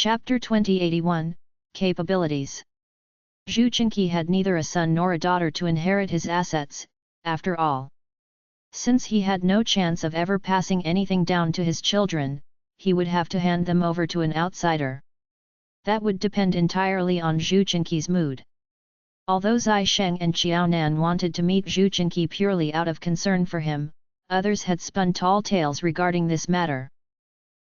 Chapter 2081, Capabilities. Zhu Qinqi had neither a son nor a daughter to inherit his assets, after all. Since he had no chance of ever passing anything down to his children, he would have to hand them over to an outsider. That would depend entirely on Zhu Qinqi's mood. Although Zai Sheng and Qiao Nan wanted to meet Zhu Qinqi purely out of concern for him, others had spun tall tales regarding this matter.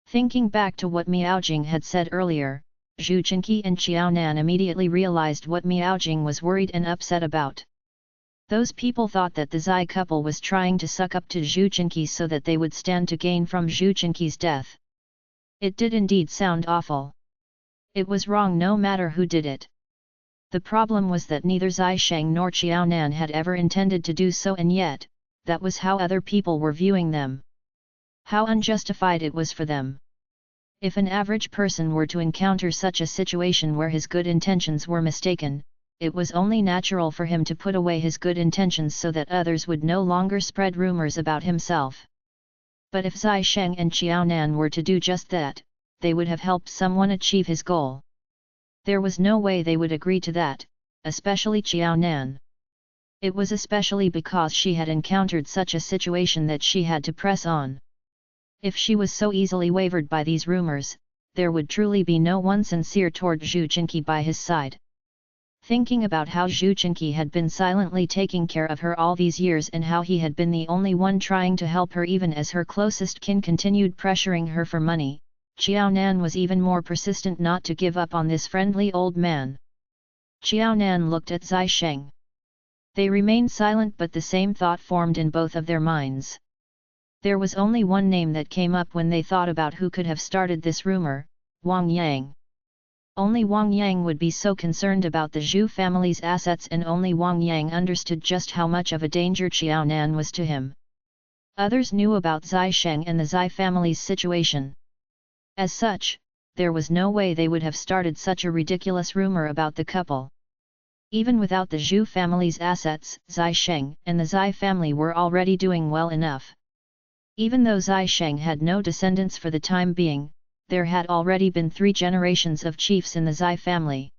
Thinking back to what Miaojing had said earlier, Zhu Qinqi and Qiao Nan immediately realized what Miaojing was worried and upset about. Those people thought that the Zai couple was trying to suck up to Zhu Qinqi so that they would stand to gain from Zhu Qinqi's death. It did indeed sound awful. It was wrong no matter who did it. The problem was that neither Zai Sheng nor Qiao Nan had ever intended to do so, and yet, that was how other people were viewing them. How unjustified it was for them. If an average person were to encounter such a situation where his good intentions were mistaken, it was only natural for him to put away his good intentions so that others would no longer spread rumors about himself. But if Zai Sheng and Qiao Nan were to do just that, they would have helped someone achieve his goal. There was no way they would agree to that, especially Qiao Nan. It was especially because she had encountered such a situation that she had to press on. If she was so easily wavered by these rumors, there would truly be no one sincere toward Zhu Qinqi by his side. Thinking about how Zhu Qinqi had been silently taking care of her all these years and how he had been the only one trying to help her even as her closest kin continued pressuring her for money, Qiao Nan was even more persistent not to give up on this friendly old man. Qiao Nan looked at Zai Sheng. They remained silent, but the same thought formed in both of their minds. There was only one name that came up when they thought about who could have started this rumor: Wang Yang. Only Wang Yang would be so concerned about the Zhu family's assets, and only Wang Yang understood just how much of a danger Qiao Nan was to him. Others knew about Zai Sheng and the Zai family's situation. As such, there was no way they would have started such a ridiculous rumor about the couple. Even without the Zhu family's assets, Zai Sheng and the Zai family were already doing well enough. Even though Zai Sheng had no descendants for the time being, there had already been 3 generations of chiefs in the Zai family.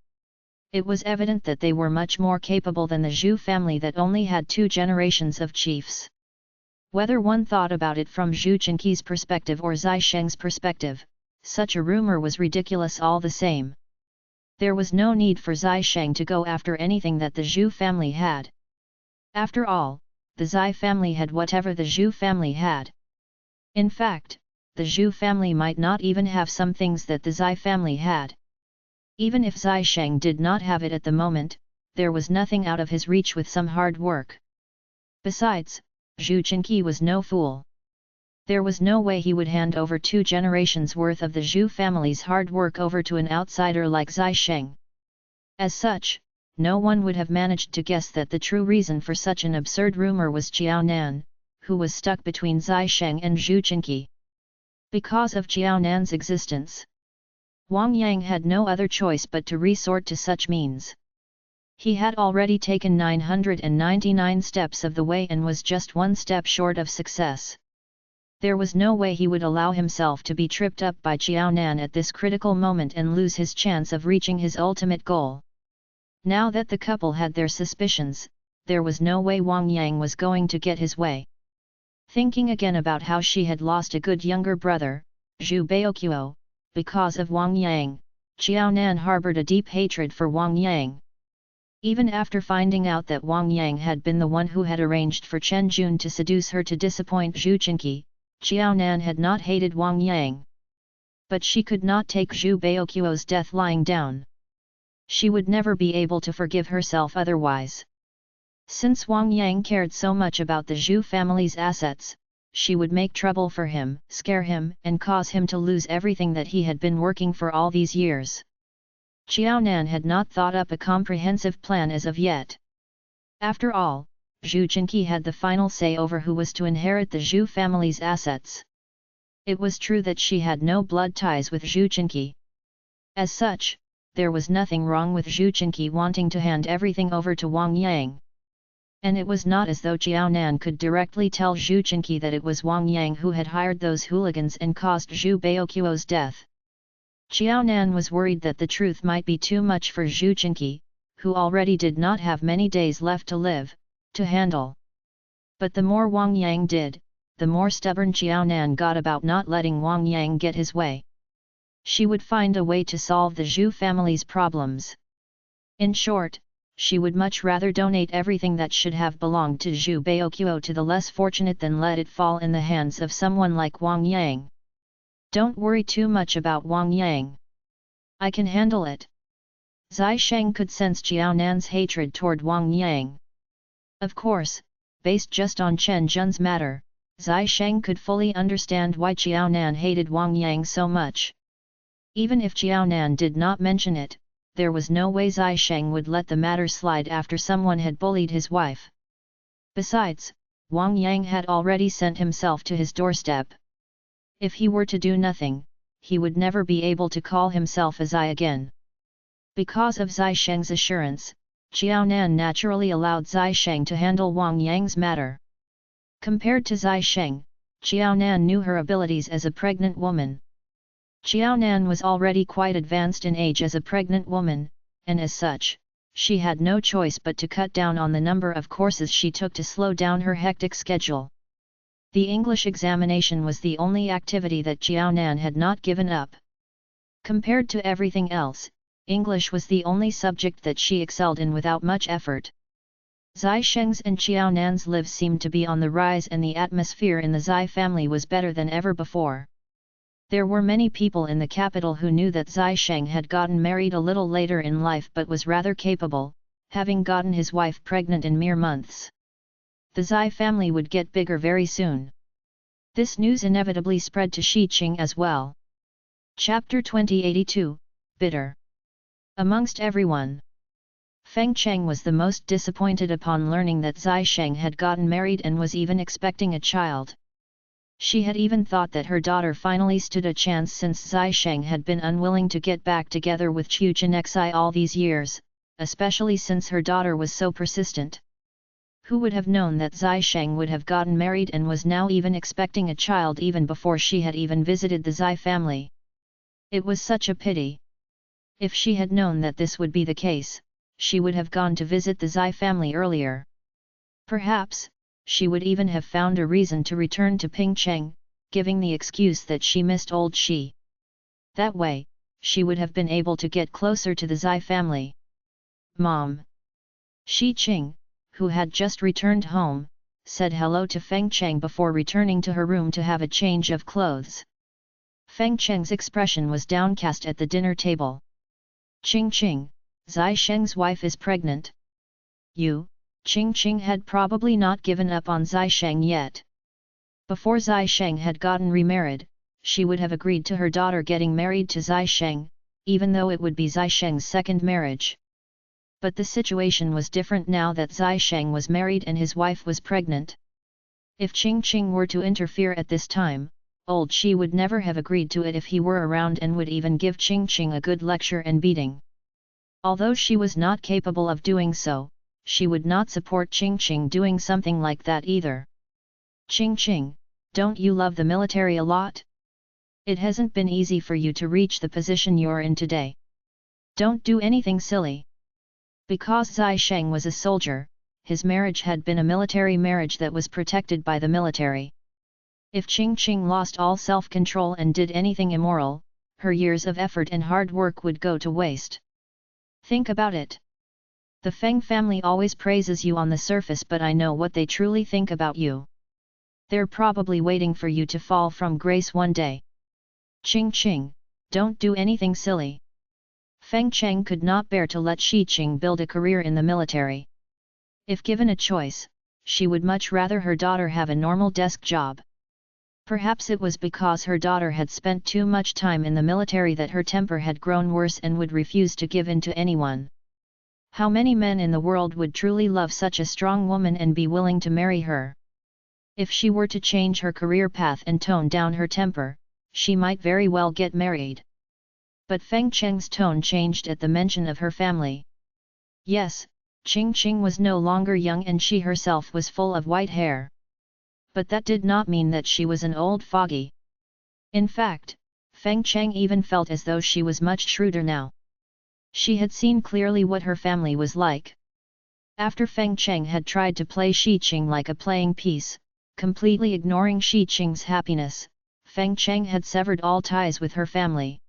It was evident that they were much more capable than the Zhu family that only had 2 generations of chiefs. Whether one thought about it from Zhu Qinqi's perspective or Zai Sheng's perspective, such a rumor was ridiculous all the same. There was no need for Zai Sheng to go after anything that the Zhu family had. After all, the Zai family had whatever the Zhu family had. In fact, the Zhu family might not even have some things that the Zai family had. Even if Zai Sheng did not have it at the moment, there was nothing out of his reach with some hard work. Besides, Zhu Qinqi was no fool. There was no way he would hand over 2 generations worth of the Zhu family's hard work over to an outsider like Zai Sheng. As such, no one would have managed to guess that the true reason for such an absurd rumor was Qiao Nan, who was stuck between Zai Sheng and Zhu Qinqi. Because of Qiao Nan's existence, Wang Yang had no other choice but to resort to such means. He had already taken 999 steps of the way and was just 1 step short of success. There was no way he would allow himself to be tripped up by Qiao Nan at this critical moment and lose his chance of reaching his ultimate goal. Now that the couple had their suspicions, there was no way Wang Yang was going to get his way. Thinking again about how she had lost a good younger brother, Zhu Baoqiu, because of Wang Yang, Qiao Nan harbored a deep hatred for Wang Yang. Even after finding out that Wang Yang had been the one who had arranged for Chen Jun to seduce her to disappoint Zhu Qinqi, Qiao Nan had not hated Wang Yang. But she could not take Zhu Baoqiu's death lying down. She would never be able to forgive herself otherwise. Since Wang Yang cared so much about the Zhu family's assets, she would make trouble for him, scare him, and cause him to lose everything that he had been working for all these years. Qiao Nan had not thought up a comprehensive plan as of yet. After all, Zhu Qinqi had the final say over who was to inherit the Zhu family's assets. It was true that she had no blood ties with Zhu Qinqi. As such, there was nothing wrong with Zhu Qinqi wanting to hand everything over to Wang Yang. And it was not as though Qiao Nan could directly tell Zhu Qinqi that it was Wang Yang who had hired those hooligans and caused Zhu Baoqiu's death. Xiaonan was worried that the truth might be too much for Zhu Qingqi, who already did not have many days left to live, to handle. But the more Wang Yang did, the more stubborn Xiaonan got about not letting Wang Yang get his way. She would find a way to solve the Zhu family's problems. In short, she would much rather donate everything that should have belonged to Zhu Baoqiu to the less fortunate than let it fall in the hands of someone like Wang Yang. Don't worry too much about Wang Yang. I can handle it. Zai Sheng could sense Xiaonan's hatred toward Wang Yang. Of course, based just on Chen Jun's matter, Zai Sheng could fully understand why Xiaonan hated Wang Yang so much. Even if Xiaonan did not mention it, there was no way Zai Sheng would let the matter slide after someone had bullied his wife. Besides, Wang Yang had already sent himself to his doorstep. If he were to do nothing, he would never be able to call himself a Zai again. Because of Zai Sheng's assurance, Xiaonan naturally allowed Zai Sheng to handle Wang Yang's matter. Compared to Zai Sheng, Xiaonan knew her abilities as a pregnant woman. Xiaonan was already quite advanced in age as a pregnant woman, and as such, she had no choice but to cut down on the number of courses she took to slow down her hectic schedule. The English examination was the only activity that Xiaonan had not given up. Compared to everything else, English was the only subject that she excelled in without much effort. Zai Sheng's and Xiaonan's lives seemed to be on the rise, and the atmosphere in the Zai family was better than ever before. There were many people in the capital who knew that Zai Sheng had gotten married a little later in life but was rather capable, having gotten his wife pregnant in mere months. The Zai family would get bigger very soon. This news inevitably spread to Xiqing as well. Chapter 2082, Bitter. Amongst everyone, Feng Cheng was the most disappointed upon learning that Zai Sheng had gotten married and was even expecting a child. She had even thought that her daughter finally stood a chance, since Zai Sheng had been unwilling to get back together with Chu Chenxi all these years, especially since her daughter was so persistent. Who would have known that Zai Sheng would have gotten married and was now even expecting a child even before she had even visited the Zai family? It was such a pity. If she had known that this would be the case, she would have gone to visit the Zai family earlier. Perhaps, she would even have found a reason to return to Pingcheng, giving the excuse that she missed old Shi. That way, she would have been able to get closer to the Zai family. Mom. Xiqing, who had just returned home, said hello to Feng Cheng before returning to her room to have a change of clothes. Feng Cheng's expression was downcast at the dinner table. Qing, Zai Sheng's wife is pregnant. You, Qing had probably not given up on Zai Sheng yet. Before Zai Sheng had gotten remarried, she would have agreed to her daughter getting married to Zai Sheng, even though it would be Zai Sheng's second marriage. But the situation was different now that Zai Sheng was married and his wife was pregnant. If Qing were to interfere at this time, old Shi would never have agreed to it if he were around, and would even give Qing a good lecture and beating. Although she was not capable of doing so, she would not support Qing doing something like that either. Qing, don't you love the military a lot? It hasn't been easy for you to reach the position you're in today. Don't do anything silly. Because Zai Sheng was a soldier, his marriage had been a military marriage that was protected by the military. If Qing lost all self-control and did anything immoral, her years of effort and hard work would go to waste. Think about it. The Feng family always praises you on the surface, but I know what they truly think about you. They're probably waiting for you to fall from grace one day. Qing, don't do anything silly. Feng Cheng could not bear to let Xiqing build a career in the military. If given a choice, she would much rather her daughter have a normal desk job. Perhaps it was because her daughter had spent too much time in the military that her temper had grown worse and would refuse to give in to anyone. How many men in the world would truly love such a strong woman and be willing to marry her? If she were to change her career path and tone down her temper, she might very well get married. But Feng Cheng's tone changed at the mention of her family. Yes, Qing was no longer young and she herself was full of white hair. But that did not mean that she was an old fogey. In fact, Feng Cheng even felt as though she was much shrewder now. She had seen clearly what her family was like. After Feng Cheng had tried to play Shi Qing like a playing piece, completely ignoring Shi Qing's happiness, Feng Cheng had severed all ties with her family.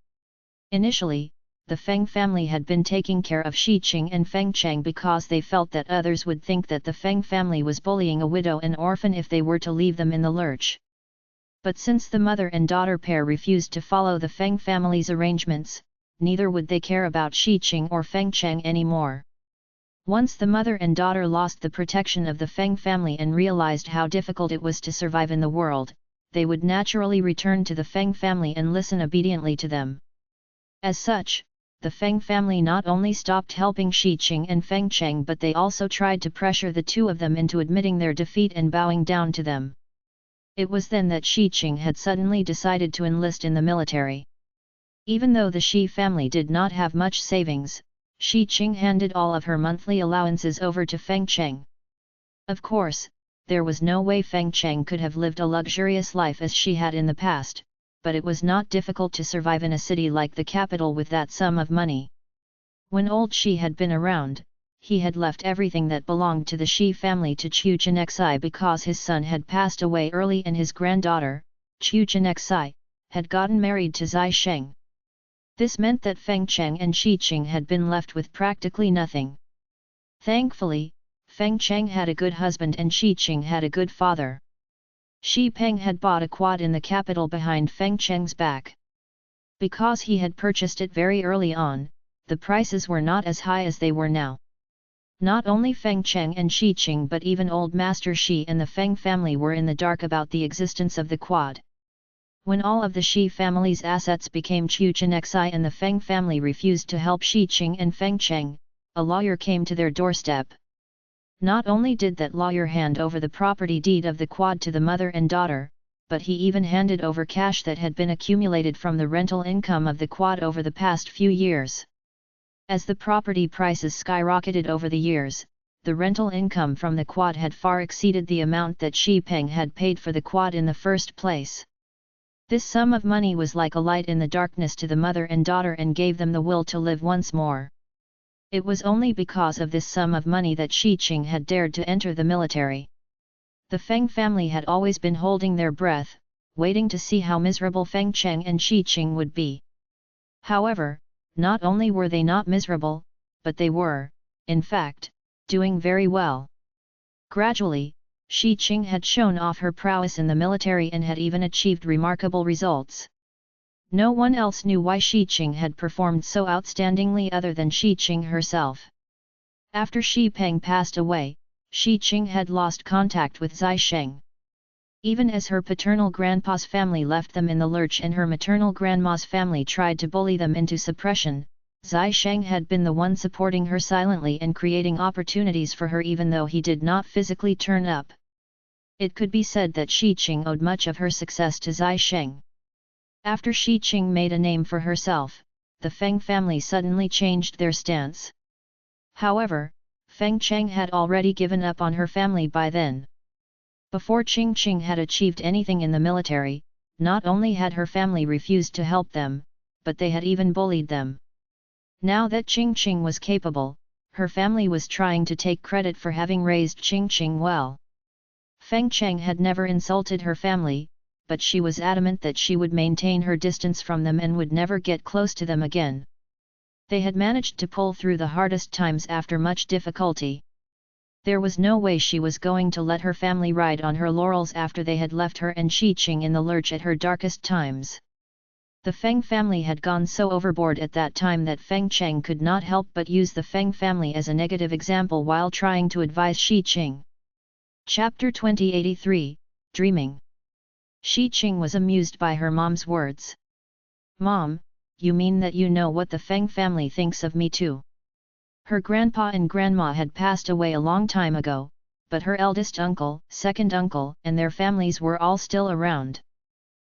Initially, the Feng family had been taking care of Shi Qing and Feng Cheng because they felt that others would think that the Feng family was bullying a widow and orphan if they were to leave them in the lurch. But since the mother and daughter pair refused to follow the Feng family's arrangements, neither would they care about Shi Qing or Feng Cheng anymore. Once the mother and daughter lost the protection of the Feng family and realized how difficult it was to survive in the world, they would naturally return to the Feng family and listen obediently to them. As such, the Feng family not only stopped helping Shi Qing and Feng Cheng but they also tried to pressure the two of them into admitting their defeat and bowing down to them. It was then that Shi Qing had suddenly decided to enlist in the military. Even though the Shi family did not have much savings, Shi Qing handed all of her monthly allowances over to Feng Cheng. Of course, there was no way Feng Cheng could have lived a luxurious life as she had in the past, but it was not difficult to survive in a city like the capital with that sum of money. When old Shi had been around, he had left everything that belonged to the Shi family to Chu Chenexai because his son had passed away early and his granddaughter, Chu Chenexai, had gotten married to Zai Sheng. This meant that Feng Cheng and Shi Qing had been left with practically nothing. Thankfully, Feng Cheng had a good husband and Shi Qing had a good father. Shi Peng had bought a quad in the capital behind Feng Cheng's back. Because he had purchased it very early on, the prices were not as high as they were now. Not only Feng Cheng and Shi Qing but even old Master Shi and the Feng family were in the dark about the existence of the quad. When all of the Shi family's assets became Chu Chenexai and the Feng family refused to help Shi Qing and Feng Cheng, a lawyer came to their doorstep. Not only did that lawyer hand over the property deed of the quad to the mother and daughter, but he even handed over cash that had been accumulated from the rental income of the quad over the past few years. As the property prices skyrocketed over the years, the rental income from the quad had far exceeded the amount that Shi Peng had paid for the quad in the first place. This sum of money was like a light in the darkness to the mother and daughter and gave them the will to live once more. It was only because of this sum of money that Shi Qing had dared to enter the military. The Feng family had always been holding their breath, waiting to see how miserable Feng Cheng and Shi Qing would be. However, not only were they not miserable, but they were, in fact, doing very well. Gradually, Shi Qing had shown off her prowess in the military and had even achieved remarkable results. No one else knew why Shi Qing had performed so outstandingly other than Shi Qing herself. After Shi Peng passed away, Shi Qing had lost contact with Zai Sheng. Even as her paternal grandpa's family left them in the lurch and her maternal grandma's family tried to bully them into suppression, Zai Sheng had been the one supporting her silently and creating opportunities for her even though he did not physically turn up. It could be said that Shi Qing owed much of her success to Zai Sheng. After Shi Qing made a name for herself, the Feng family suddenly changed their stance. However, Feng Cheng had already given up on her family by then. Before Qing Qing had achieved anything in the military, not only had her family refused to help them, but they had even bullied them. Now that Qing Qing was capable, her family was trying to take credit for having raised Qing Qing well. Feng Cheng had never insulted her family, but she was adamant that she would maintain her distance from them and would never get close to them again. They had managed to pull through the hardest times after much difficulty. There was no way she was going to let her family ride on her laurels after they had left her and Shi Qing in the lurch at her darkest times. The Feng family had gone so overboard at that time that Feng Cheng could not help but use the Feng family as a negative example while trying to advise Shi Qing. Chapter 2083, Dreaming. Shi Qing was amused by her mom's words. "Mom, you mean that you know what the Feng family thinks of me too?" Her grandpa and grandma had passed away a long time ago, but her eldest uncle, second uncle, and their families were all still around.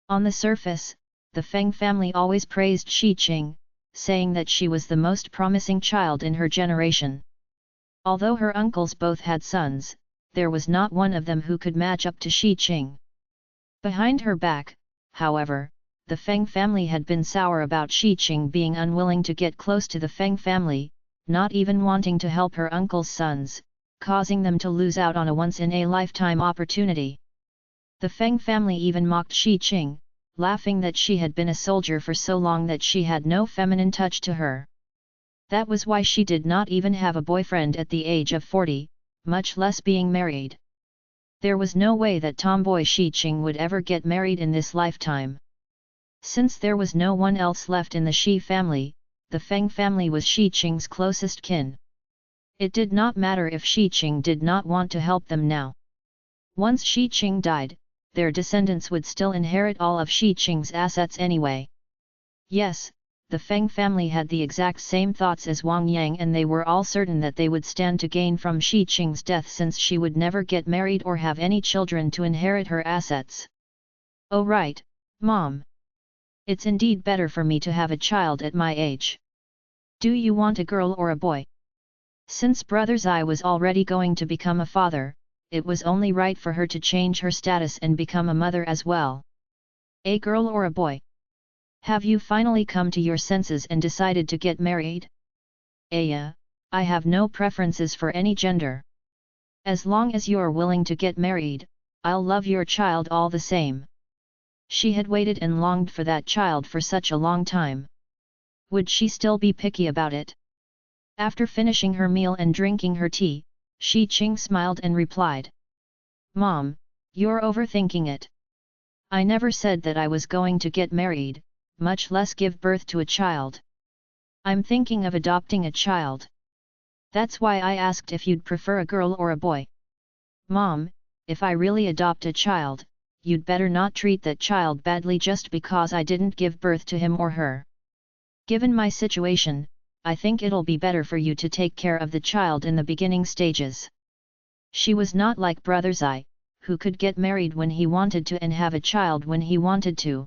On the surface, the Feng family always praised Shi Qing, saying that she was the most promising child in her generation. Although her uncles both had sons, there was not one of them who could match up to Shi Qing. Behind her back, however, the Feng family had been sour about Shi Qing being unwilling to get close to the Feng family, not even wanting to help her uncle's sons, causing them to lose out on a once-in-a-lifetime opportunity. The Feng family even mocked Shi Qing, laughing that she had been a soldier for so long that she had no feminine touch to her. That was why she did not even have a boyfriend at the age of 40, much less being married. There was no way that tomboy Shi Qing would ever get married in this lifetime. Since there was no one else left in the Shi family, the Feng family was Shi Qing's closest kin. It did not matter if Shi Qing did not want to help them now. Once Shi Qing died, their descendants would still inherit all of Shi Qing's assets anyway. Yes, the Feng family had the exact same thoughts as Wang Yang, and they were all certain that they would stand to gain from Shi Qing's death, since she would never get married or have any children to inherit her assets. Oh right, Mom. It's indeed better for me to have a child at my age. Do you want a girl or a boy? Since Brother Zai was already going to become a father, it was only right for her to change her status and become a mother as well. A girl or a boy? Have you finally come to your senses and decided to get married? Aya, I have no preferences for any gender. As long as you're willing to get married, I'll love your child all the same. She had waited and longed for that child for such a long time. Would she still be picky about it? After finishing her meal and drinking her tea, Shi Qing smiled and replied. Mom, you're overthinking it. I never said that I was going to get married, much less give birth to a child. I'm thinking of adopting a child. That's why I asked if you'd prefer a girl or a boy. Mom, if I really adopt a child, you'd better not treat that child badly just because I didn't give birth to him or her. Given my situation, I think it'll be better for you to take care of the child in the beginning stages. She was not like Brother Zai, who could get married when he wanted to and have a child when he wanted to.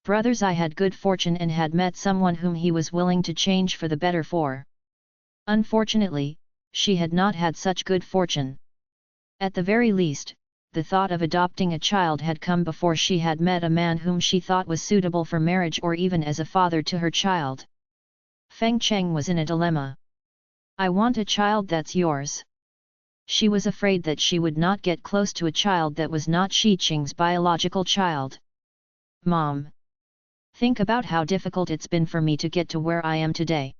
Brother Zai had good fortune and had met someone whom he was willing to change for the better for. Unfortunately, she had not had such good fortune. At the very least, the thought of adopting a child had come before she had met a man whom she thought was suitable for marriage or even as a father to her child. Feng Cheng was in a dilemma. I want a child that's yours. She was afraid that she would not get close to a child that was not Shi Qing's biological child. Mom. Think about how difficult it's been for me to get to where I am today.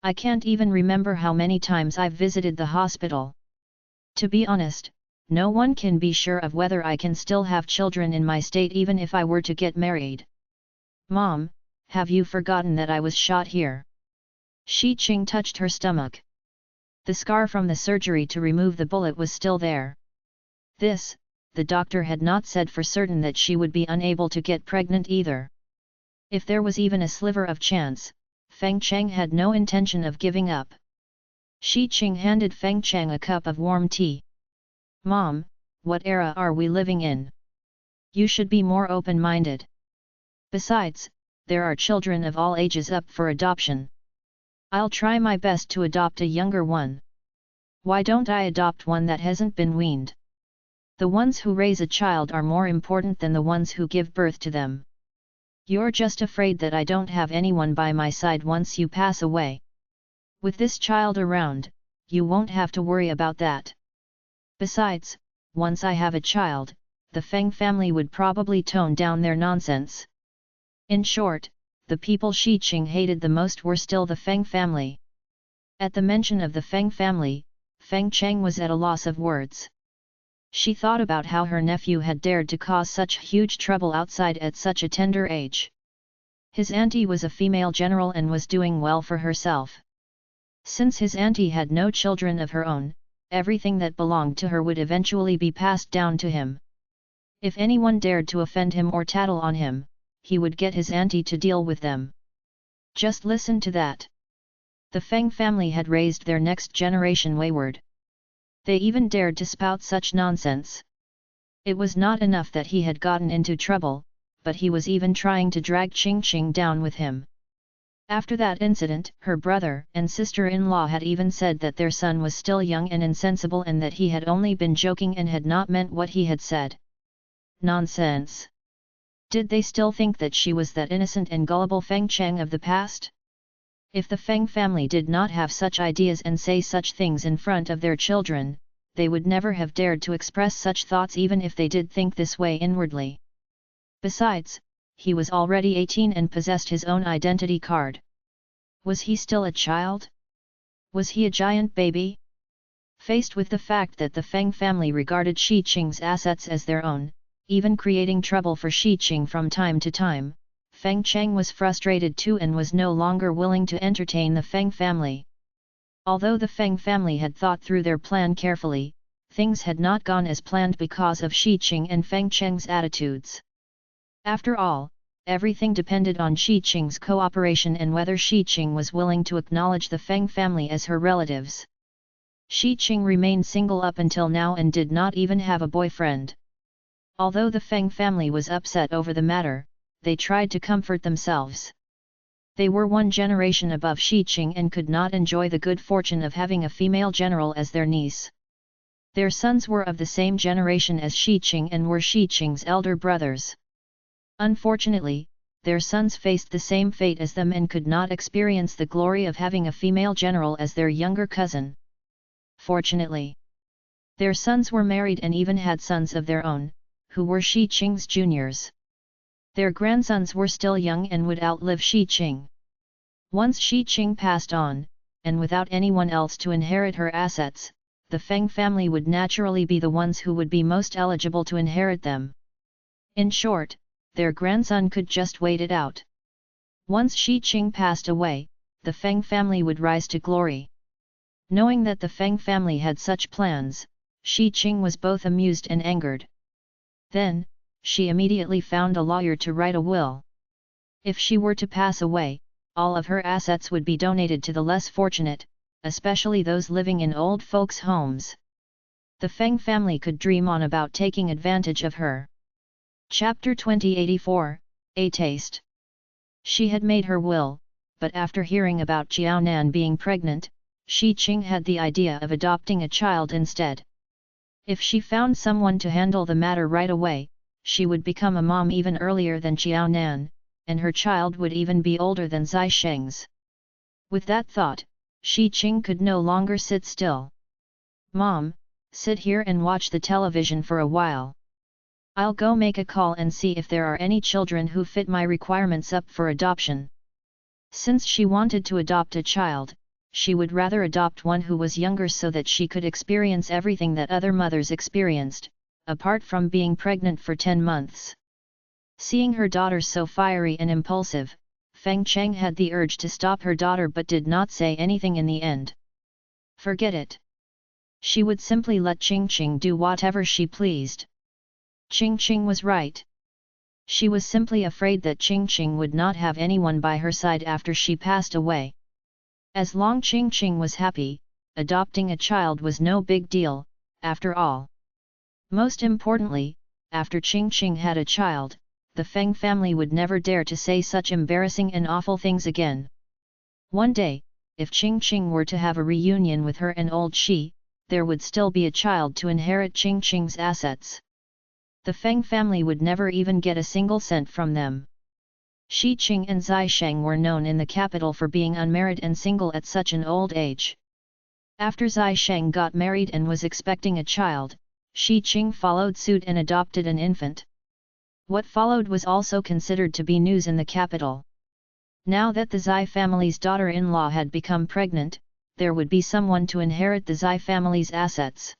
I can't even remember how many times I've visited the hospital. To be honest, no one can be sure of whether I can still have children in my state even if I were to get married. Mom, have you forgotten that I was shot here? Shi Qing touched her stomach. The scar from the surgery to remove the bullet was still there. This, the doctor had not said for certain that she would be unable to get pregnant either. If there was even a sliver of chance, Feng Cheng had no intention of giving up. Shi Qing handed Feng Cheng a cup of warm tea. Mom, what era are we living in? You should be more open-minded. Besides, there are children of all ages up for adoption. I'll try my best to adopt a younger one. Why don't I adopt one that hasn't been weaned? The ones who raise a child are more important than the ones who give birth to them. You're just afraid that I don't have anyone by my side once you pass away. With this child around, you won't have to worry about that. Besides, once I have a child, the Feng family would probably tone down their nonsense. In short, the people Shi Qing hated the most were still the Feng family. At the mention of the Feng family, Feng Cheng was at a loss of words. She thought about how her nephew had dared to cause such huge trouble outside at such a tender age. His auntie was a female general and was doing well for herself. Since his auntie had no children of her own, everything that belonged to her would eventually be passed down to him. If anyone dared to offend him or tattle on him, he would get his auntie to deal with them. Just listen to that. The Feng family had raised their next generation wayward. They even dared to spout such nonsense. It was not enough that he had gotten into trouble, but he was even trying to drag Qing Qing down with him. After that incident, her brother and sister-in-law had even said that their son was still young and insensible and that he had only been joking and had not meant what he had said. Nonsense! Did they still think that she was that innocent and gullible Feng Cheng of the past? If the Feng family did not have such ideas and say such things in front of their children, they would never have dared to express such thoughts even if they did think this way inwardly. Besides, he was already 18 and possessed his own identity card. Was he still a child? Was he a giant baby? Faced with the fact that the Feng family regarded Shi Qing's assets as their own, even creating trouble for Shi Qing from time to time, Feng Cheng was frustrated too and was no longer willing to entertain the Feng family. Although the Feng family had thought through their plan carefully, things had not gone as planned because of Shi Qing and Feng Cheng's attitudes. After all, everything depended on Shi Qing's cooperation and whether Shi Qing was willing to acknowledge the Feng family as her relatives. Shi Qing remained single up until now and did not even have a boyfriend. Although the Feng family was upset over the matter, they tried to comfort themselves. They were one generation above Shi Qing and could not enjoy the good fortune of having a female general as their niece. Their sons were of the same generation as Shi Qing and were Shi Qing's elder brothers. Unfortunately, their sons faced the same fate as them and could not experience the glory of having a female general as their younger cousin. Fortunately, their sons were married and even had sons of their own, who were Shi Qing's juniors. Their grandsons were still young and would outlive Shi Qing. Once Shi Qing passed on, and without anyone else to inherit her assets, the Feng family would naturally be the ones who would be most eligible to inherit them. In short, their grandson could just wait it out. Once Shi Qing passed away, the Feng family would rise to glory. Knowing that the Feng family had such plans, Shi Qing was both amused and angered. Then, she immediately found a lawyer to write a will. If she were to pass away, all of her assets would be donated to the less fortunate, especially those living in old folks' homes. The Feng family could dream on about taking advantage of her. Chapter 2084, A Taste. She had made her will, but after hearing about Jiaonan being pregnant, Shi Qing had the idea of adopting a child instead. If she found someone to handle the matter right away, she would become a mom even earlier than Jiaonan, and her child would even be older than Zai Sheng's. With that thought, Shi Qing could no longer sit still. "Mom, sit here and watch the television for a while. I'll go make a call and see if there are any children who fit my requirements up for adoption." Since she wanted to adopt a child, she would rather adopt one who was younger so that she could experience everything that other mothers experienced, apart from being pregnant for 10 months. Seeing her daughter so fiery and impulsive, Feng Cheng had the urge to stop her daughter but did not say anything in the end. Forget it. She would simply let Qingqing do whatever she pleased. Qingqing was right. She was simply afraid that Qingqing would not have anyone by her side after she passed away. As long Qingqing was happy, adopting a child was no big deal, after all. Most importantly, after Qingqing had a child, the Feng family would never dare to say such embarrassing and awful things again. One day, if Qingqing were to have a reunion with her and old Shi, there would still be a child to inherit Qingqing's assets. The Feng family would never even get a single cent from them. Shi Qing and Zai Sheng were known in the capital for being unmarried and single at such an old age. After Zai Sheng got married and was expecting a child, Shi Qing followed suit and adopted an infant. What followed was also considered to be news in the capital. Now that the Zai family's daughter-in-law had become pregnant, there would be someone to inherit the Zai family's assets.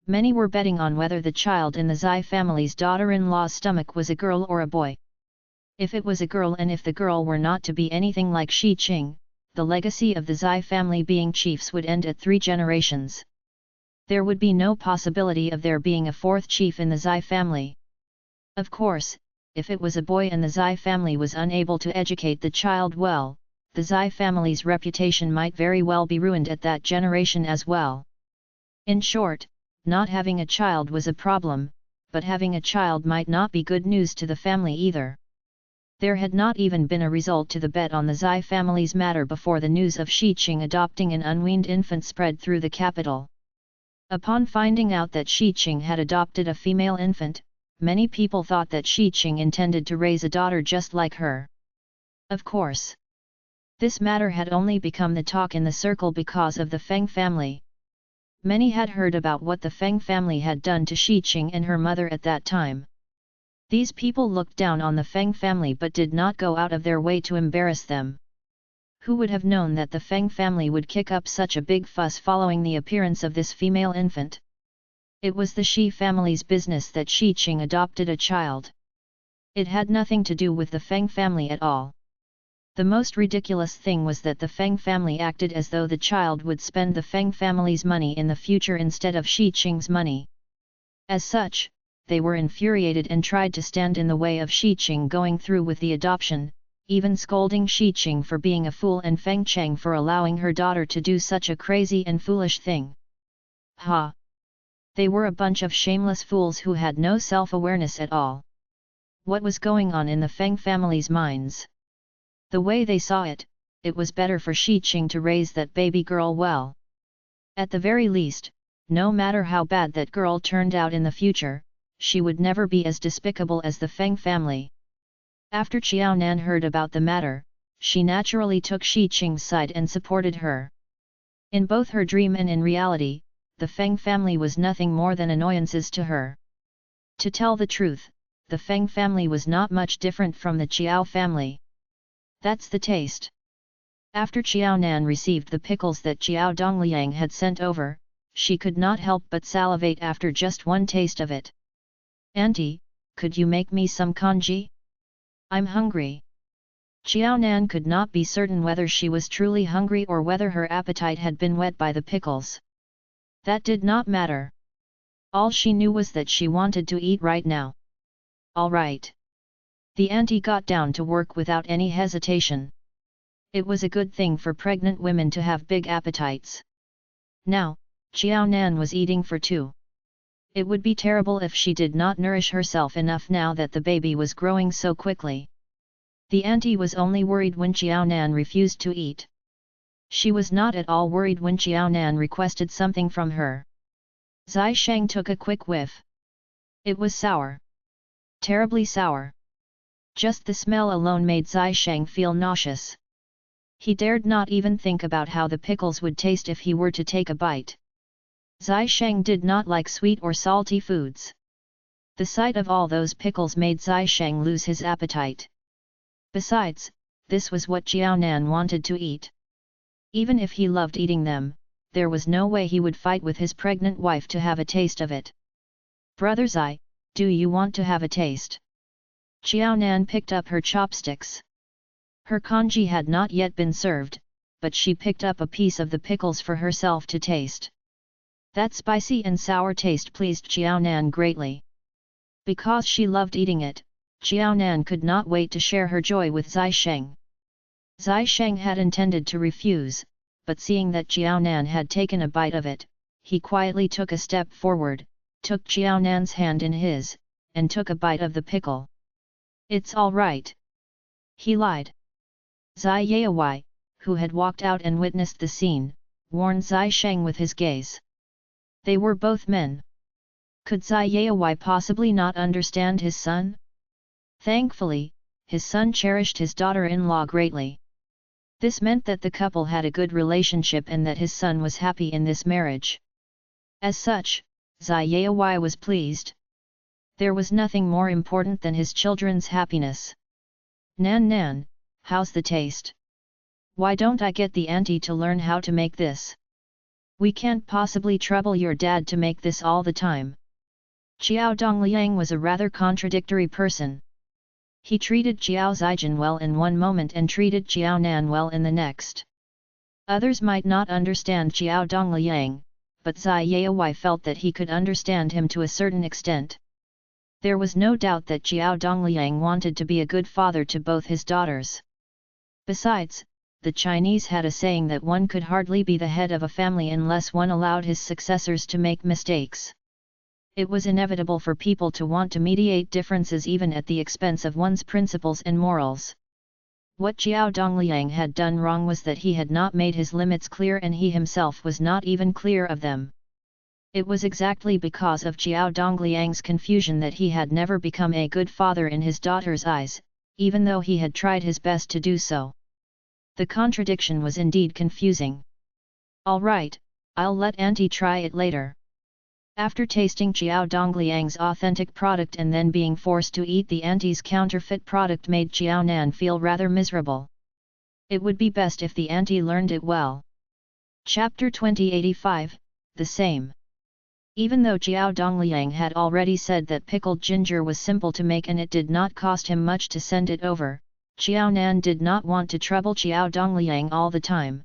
Many were betting on whether the child in the Zai family's daughter-in-law's stomach was a girl or a boy. If it was a girl and if the girl were not to be anything like Shi Qing, the legacy of the Zai family being chiefs would end at 3 generations. There would be no possibility of there being a 4th chief in the Zai family. Of course, if it was a boy and the Zai family was unable to educate the child well, the Zai family's reputation might very well be ruined at that generation as well. In short, not having a child was a problem, but having a child might not be good news to the family either. There had not even been a result to the bet on the Zai family's matter before the news of Shi Qing adopting an unweaned infant spread through the capital. Upon finding out that Shi Qing had adopted a female infant, many people thought that Shi Qing intended to raise a daughter just like her. Of course, this matter had only become the talk in the circle because of the Feng family. Many had heard about what the Feng family had done to Shi Qing and her mother at that time. These people looked down on the Feng family but did not go out of their way to embarrass them. Who would have known that the Feng family would kick up such a big fuss following the appearance of this female infant? It was the Shi family's business that Shi Qing adopted a child. It had nothing to do with the Feng family at all. The most ridiculous thing was that the Feng family acted as though the child would spend the Feng family's money in the future instead of Shi Qing's money. As such, they were infuriated and tried to stand in the way of Shi Qing going through with the adoption, even scolding Shi Qing for being a fool and Feng Cheng for allowing her daughter to do such a crazy and foolish thing. Ha! They were a bunch of shameless fools who had no self-awareness at all. What was going on in the Feng family's minds? The way they saw it, it was better for Shi Qing to raise that baby girl well. At the very least, no matter how bad that girl turned out in the future, she would never be as despicable as the Feng family. After Qiao Nan heard about the matter, she naturally took Shi Qing's side and supported her. In both her dream and in reality, the Feng family was nothing more than annoyances to her. To tell the truth, the Feng family was not much different from the Qiao family. That's the taste. After Qiao Nan received the pickles that Qiao Dongliang had sent over, she could not help but salivate after just one taste of it. "Auntie, could you make me some congee? I'm hungry." Qiao Nan could not be certain whether she was truly hungry or whether her appetite had been whet by the pickles. That did not matter. All she knew was that she wanted to eat right now. All right. The auntie got down to work without any hesitation. It was a good thing for pregnant women to have big appetites. Now, Qiao Nan was eating for two. It would be terrible if she did not nourish herself enough now that the baby was growing so quickly. The auntie was only worried when Qiao Nan refused to eat. She was not at all worried when Qiao Nan requested something from her. Zai Sheng took a quick whiff. It was sour. Terribly sour. Just the smell alone made Zai Sheng feel nauseous. He dared not even think about how the pickles would taste if he were to take a bite. Zai Sheng did not like sweet or salty foods. The sight of all those pickles made Zai Sheng lose his appetite. Besides, this was what Qiao Nan wanted to eat. Even if he loved eating them, there was no way he would fight with his pregnant wife to have a taste of it. "Brother Zai, do you want to have a taste?" Qiao Nan picked up her chopsticks. Her congee had not yet been served, but she picked up a piece of the pickles for herself to taste. That spicy and sour taste pleased Qiao Nan greatly. Because she loved eating it, Qiao Nan could not wait to share her joy with Zai Sheng. Zai Sheng had intended to refuse, but seeing that Qiao Nan had taken a bite of it, he quietly took a step forward, took Qiao Nan's hand in his, and took a bite of the pickle. "It's all right." He lied. Zai Yaowai, who had walked out and witnessed the scene, warned Zai Sheng with his gaze. They were both men. Could Zai Yaowai possibly not understand his son? Thankfully, his son cherished his daughter-in-law greatly. This meant that the couple had a good relationship and that his son was happy in this marriage. As such, Zai Yaowai was pleased. There was nothing more important than his children's happiness. "Nan, how's the taste? Why don't I get the auntie to learn how to make this? We can't possibly trouble your dad to make this all the time." Qiao Dongliang was a rather contradictory person. He treated Qiao Zijin well in one moment and treated Qiao Nan well in the next. Others might not understand Qiao Dongliang, but Zai Yaowai felt that he could understand him to a certain extent. There was no doubt that Qiao Dongliang wanted to be a good father to both his daughters. Besides, the Chinese had a saying that one could hardly be the head of a family unless one allowed his successors to make mistakes. It was inevitable for people to want to mediate differences even at the expense of one's principles and morals. What Qiao Dongliang had done wrong was that he had not made his limits clear and he himself was not even clear of them. It was exactly because of Jiao Dongliang's confusion that he had never become a good father in his daughter's eyes, even though he had tried his best to do so. The contradiction was indeed confusing. All right, I'll let Auntie try it later. After tasting Jiao Dongliang's authentic product and then being forced to eat the auntie's counterfeit product made Jiao Nan feel rather miserable. It would be best if the auntie learned it well. Chapter 2085, The Same. Even though Jiao Dongliang had already said that pickled ginger was simple to make and it did not cost him much to send it over, Jiao Nan did not want to trouble Jiao Dongliang all the time.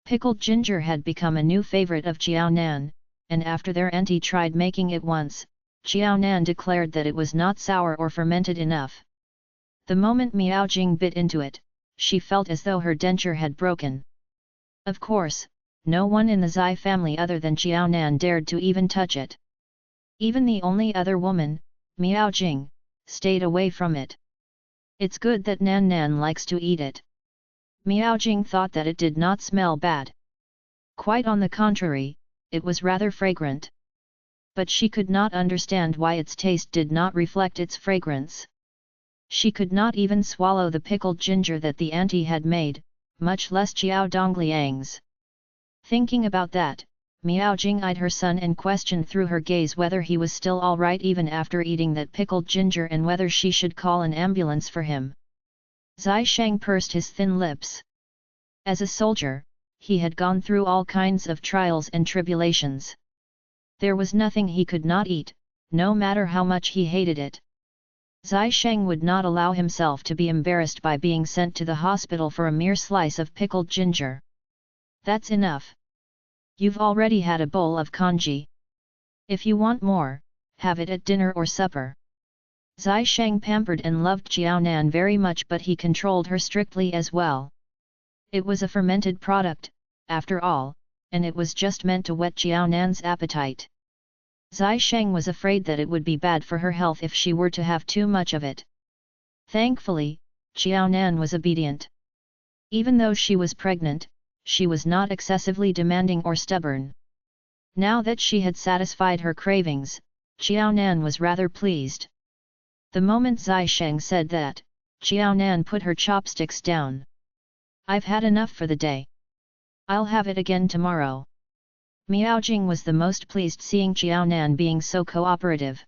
Pickled ginger had become a new favorite of Jiao Nan, and after their auntie tried making it once, Jiao Nan declared that it was not sour or fermented enough. The moment Miao Jing bit into it, she felt as though her denture had broken. Of course, no one in the Zai family other than Jiao Nan dared to even touch it. Even the only other woman, Miao Jing, stayed away from it. It's good that Nan Nan likes to eat it. Miao Jing thought that it did not smell bad. Quite on the contrary, it was rather fragrant. But she could not understand why its taste did not reflect its fragrance. She could not even swallow the pickled ginger that the auntie had made, much less Jiao Dongliang's. Thinking about that, Miao Jing eyed her son and questioned through her gaze whether he was still all right even after eating that pickled ginger and whether she should call an ambulance for him. Zai Sheng pursed his thin lips. As a soldier, he had gone through all kinds of trials and tribulations. There was nothing he could not eat, no matter how much he hated it. Zai Sheng would not allow himself to be embarrassed by being sent to the hospital for a mere slice of pickled ginger. That's enough. You've already had a bowl of congee. If you want more, have it at dinner or supper. Zai Sheng pampered and loved Jiao Nan very much, but he controlled her strictly as well. It was a fermented product, after all, and it was just meant to whet Jiao Nan's appetite. Zai Sheng was afraid that it would be bad for her health if she were to have too much of it. Thankfully, Jiao Nan was obedient. Even though she was pregnant, she was not excessively demanding or stubborn. Now that she had satisfied her cravings, Jiao Nan was rather pleased. The moment Zai Sheng said that, Jiao Nan put her chopsticks down. I've had enough for the day. I'll have it again tomorrow. Miao Jing was the most pleased seeing Jiao Nan being so cooperative.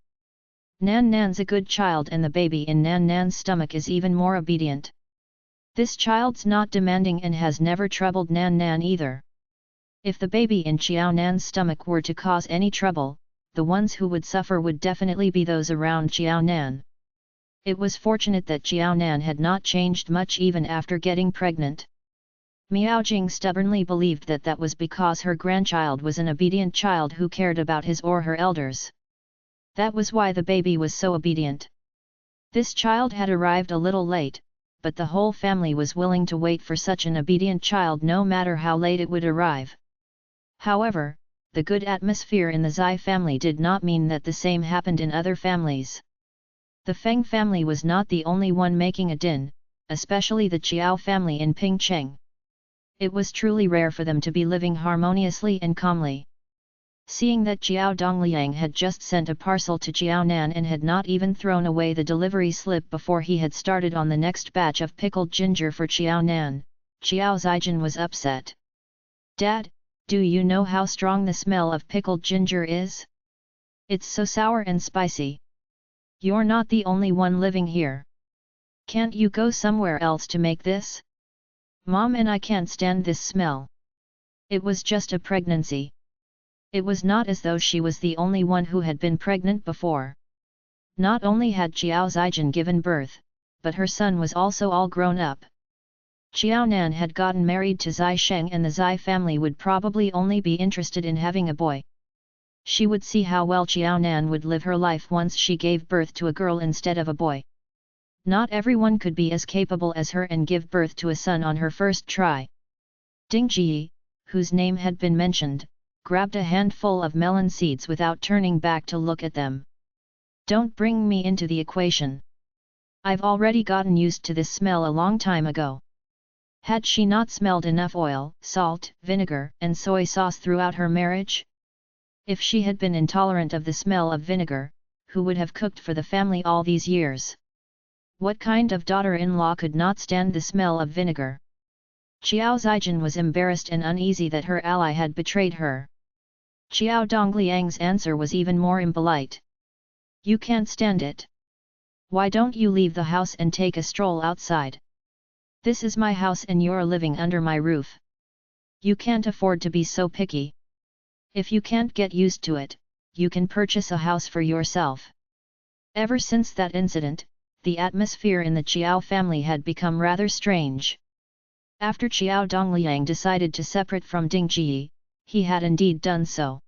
Nan Nan's a good child and the baby in Nan Nan's stomach is even more obedient. This child's not demanding and has never troubled Nan Nan either. If the baby in Jiao Nan's stomach were to cause any trouble, the ones who would suffer would definitely be those around Jiao Nan. It was fortunate that Jiao Nan had not changed much even after getting pregnant. Miao Jing stubbornly believed that that was because her grandchild was an obedient child who cared about his or her elders. That was why the baby was so obedient. This child had arrived a little late, but the whole family was willing to wait for such an obedient child no matter how late it would arrive. However, the good atmosphere in the Zai family did not mean that the same happened in other families. The Feng family was not the only one making a din, especially the Chiao family in Pingcheng. It was truly rare for them to be living harmoniously and calmly. Seeing that Jiao Dongliang had just sent a parcel to Jiao Nan and had not even thrown away the delivery slip before he had started on the next batch of pickled ginger for Jiao Nan, Jiao Zijin was upset. Dad, do you know how strong the smell of pickled ginger is? It's so sour and spicy. You're not the only one living here. Can't you go somewhere else to make this? Mom and I can't stand this smell. It was just a pregnancy. It was not as though she was the only one who had been pregnant before. Not only had Jiao Zijin given birth, but her son was also all grown up. Jiao Nan had gotten married to Zai Sheng and the Zai family would probably only be interested in having a boy. She would see how well Jiao Nan would live her life once she gave birth to a girl instead of a boy. Not everyone could be as capable as her and give birth to a son on her first try. Ding Ji, whose name had been mentioned, grabbed a handful of melon seeds without turning back to look at them. Don't bring me into the equation. I've already gotten used to this smell a long time ago. Had she not smelled enough oil, salt, vinegar, and soy sauce throughout her marriage? If she had been intolerant of the smell of vinegar, who would have cooked for the family all these years? What kind of daughter-in-law could not stand the smell of vinegar? Qiao Zijin was embarrassed and uneasy that her ally had betrayed her. Qiao Dongliang's answer was even more impolite. You can't stand it. Why don't you leave the house and take a stroll outside? This is my house and you're living under my roof. You can't afford to be so picky. If you can't get used to it, you can purchase a house for yourself. Ever since that incident, the atmosphere in the Qiao family had become rather strange. After Qiao Dongliang decided to separate from Ding Ji, he had indeed done so.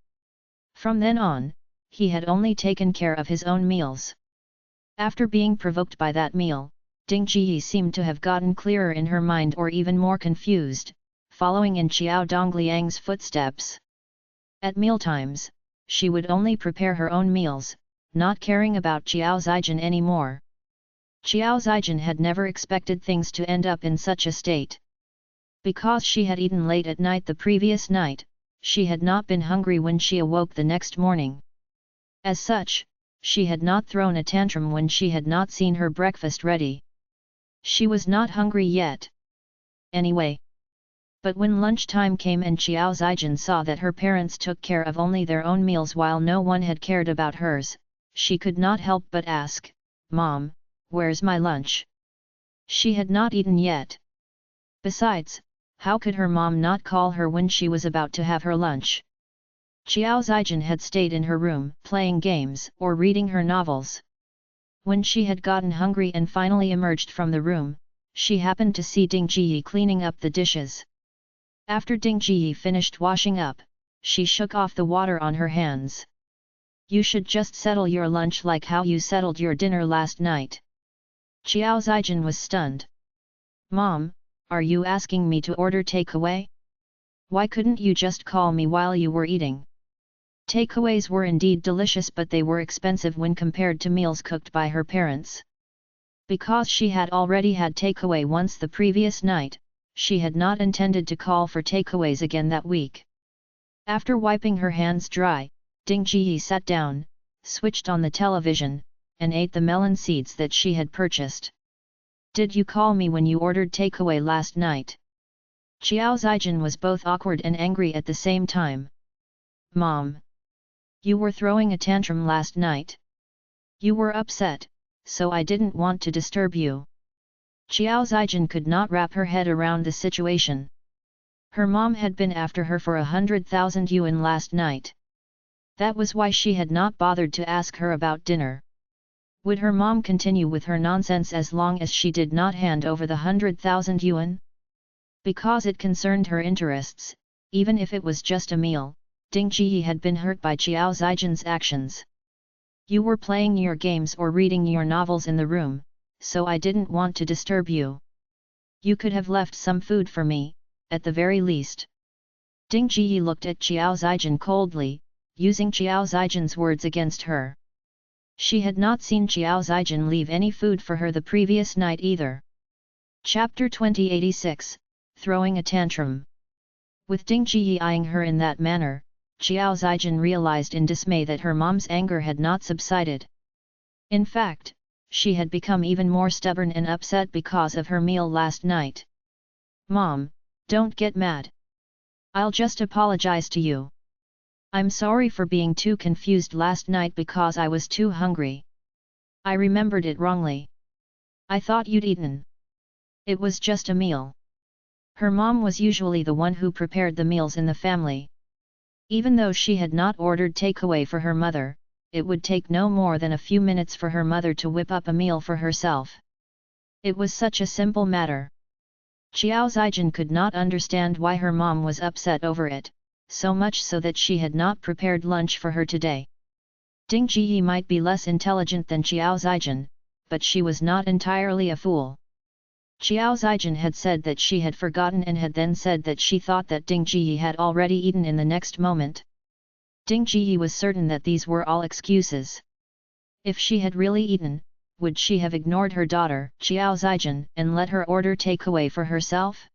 From then on, he had only taken care of his own meals. After being provoked by that meal, Ding Ji seemed to have gotten clearer in her mind or even more confused, following in Qiao Dongliang's footsteps. At mealtimes, she would only prepare her own meals, not caring about Qiao Zijin anymore. Qiao Zijin had never expected things to end up in such a state. Because she had eaten late at night the previous night, she had not been hungry when she awoke the next morning. As such, she had not thrown a tantrum when she had not seen her breakfast ready. She was not hungry yet. Anyway. But when lunchtime came and Qiao Zijin saw that her parents took care of only their own meals while no one had cared about hers, she could not help but ask, "Mom, where's my lunch?" She had not eaten yet. Besides, how could her mom not call her when she was about to have her lunch? Qiao Zijin had stayed in her room, playing games or reading her novels. When she had gotten hungry and finally emerged from the room, she happened to see Ding Ji cleaning up the dishes. After Ding Ji finished washing up, she shook off the water on her hands. You should just settle your lunch like how you settled your dinner last night. Qiao Zijin was stunned. Mom, are you asking me to order takeaway? Why couldn't you just call me while you were eating? Takeaways were indeed delicious, but they were expensive when compared to meals cooked by her parents. Because she had already had takeaway once the previous night, she had not intended to call for takeaways again that week. After wiping her hands dry, Ding Ji sat down, switched on the television, and ate the melon seeds that she had purchased. Did you call me when you ordered takeaway last night? Qiao Zijin was both awkward and angry at the same time. Mom! You were throwing a tantrum last night. You were upset, so I didn't want to disturb you. Qiao Zijin could not wrap her head around the situation. Her mom had been after her for 100,000 yuan last night. That was why she had not bothered to ask her about dinner. Would her mom continue with her nonsense as long as she did not hand over the 100,000 yuan? Because it concerned her interests, even if it was just a meal, Ding Ji had been hurt by Qiao Zijin's actions. You were playing your games or reading your novels in the room, so I didn't want to disturb you. You could have left some food for me, at the very least. Ding Ji looked at Qiao Zijin coldly, using Qiao Zijin's words against her. She had not seen Qiao Zijin leave any food for her the previous night either. Chapter 2086, Throwing a Tantrum. With Ding Ji eyeing her in that manner, Qiao Zijin realized in dismay that her mom's anger had not subsided. In fact, she had become even more stubborn and upset because of her meal last night. Mom, don't get mad. I'll just apologize to you. I'm sorry for being too confused last night because I was too hungry. I remembered it wrongly. I thought you'd eaten. It was just a meal. Her mom was usually the one who prepared the meals in the family. Even though she had not ordered takeaway for her mother, it would take no more than a few minutes for her mother to whip up a meal for herself. It was such a simple matter. Qiao Zijin could not understand why her mom was upset over it, so much so that she had not prepared lunch for her today. Ding Ji might be less intelligent than Qiao Zijin, but she was not entirely a fool. Qiao Zijin had said that she had forgotten and had then said that she thought that Ding Ji had already eaten in the next moment. Ding Ji was certain that these were all excuses. If she had really eaten, would she have ignored her daughter, Qiao Zijin, and let her order takeaway for herself?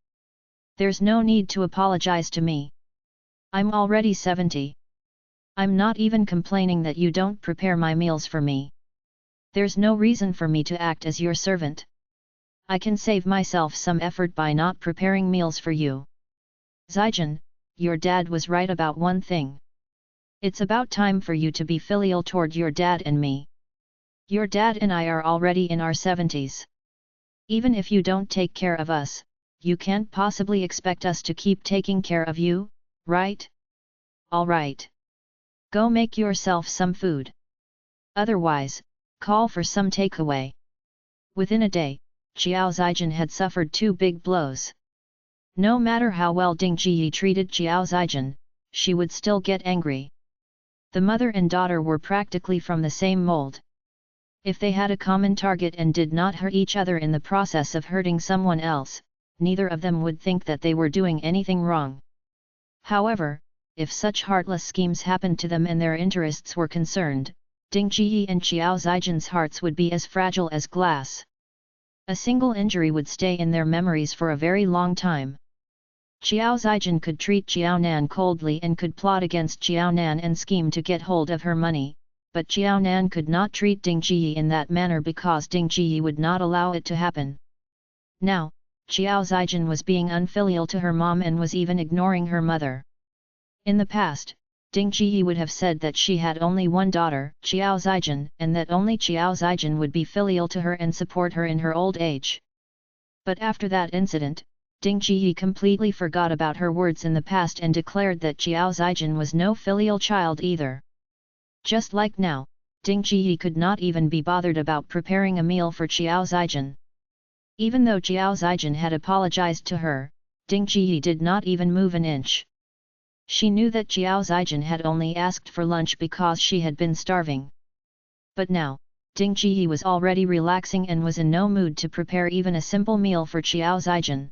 There's no need to apologize to me. I'm already 70. I'm not even complaining that you don't prepare my meals for me. There's no reason for me to act as your servant. I can save myself some effort by not preparing meals for you. Zaijin, your dad was right about one thing. It's about time for you to be filial toward your dad and me. Your dad and I are already in our 70s. Even if you don't take care of us, you can't possibly expect us to keep taking care of you, right? All right. Go make yourself some food. Otherwise, call for some takeaway. Within a day, Xiao Zaijin had suffered 2 big blows. No matter how well Ding Jiyi treated Xiao Zaijin, she would still get angry. The mother and daughter were practically from the same mold. If they had a common target and did not hurt each other in the process of hurting someone else, neither of them would think that they were doing anything wrong. However, if such heartless schemes happened to them and their interests were concerned, Ding Jiyi and Xiao Zaijin's hearts would be as fragile as glass. A single injury would stay in their memories for a very long time. Xiao Zaijin could treat Xiao Nan coldly and could plot against Xiao Nan and scheme to get hold of her money, but Xiao Nan could not treat Ding Jiyi in that manner because Ding Jiyi would not allow it to happen. Now, Xiao Zaijin was being unfilial to her mom and was even ignoring her mother. In the past, Ding Jiyi would have said that she had only one daughter, Xiao Zaijin, and that only Xiao Zaijin would be filial to her and support her in her old age. But after that incident, Ding Jiyi completely forgot about her words in the past and declared that Xiao Zaijin was no filial child either. Just like now, Ding Jiyi could not even be bothered about preparing a meal for Xiao Zaijin. Even though Xiao Zaijin had apologized to her, Ding Jiyi did not even move an inch. She knew that Xiao Zaijin had only asked for lunch because she had been starving. But now, Ding Jiyi was already relaxing and was in no mood to prepare even a simple meal for Xiao Zaijin.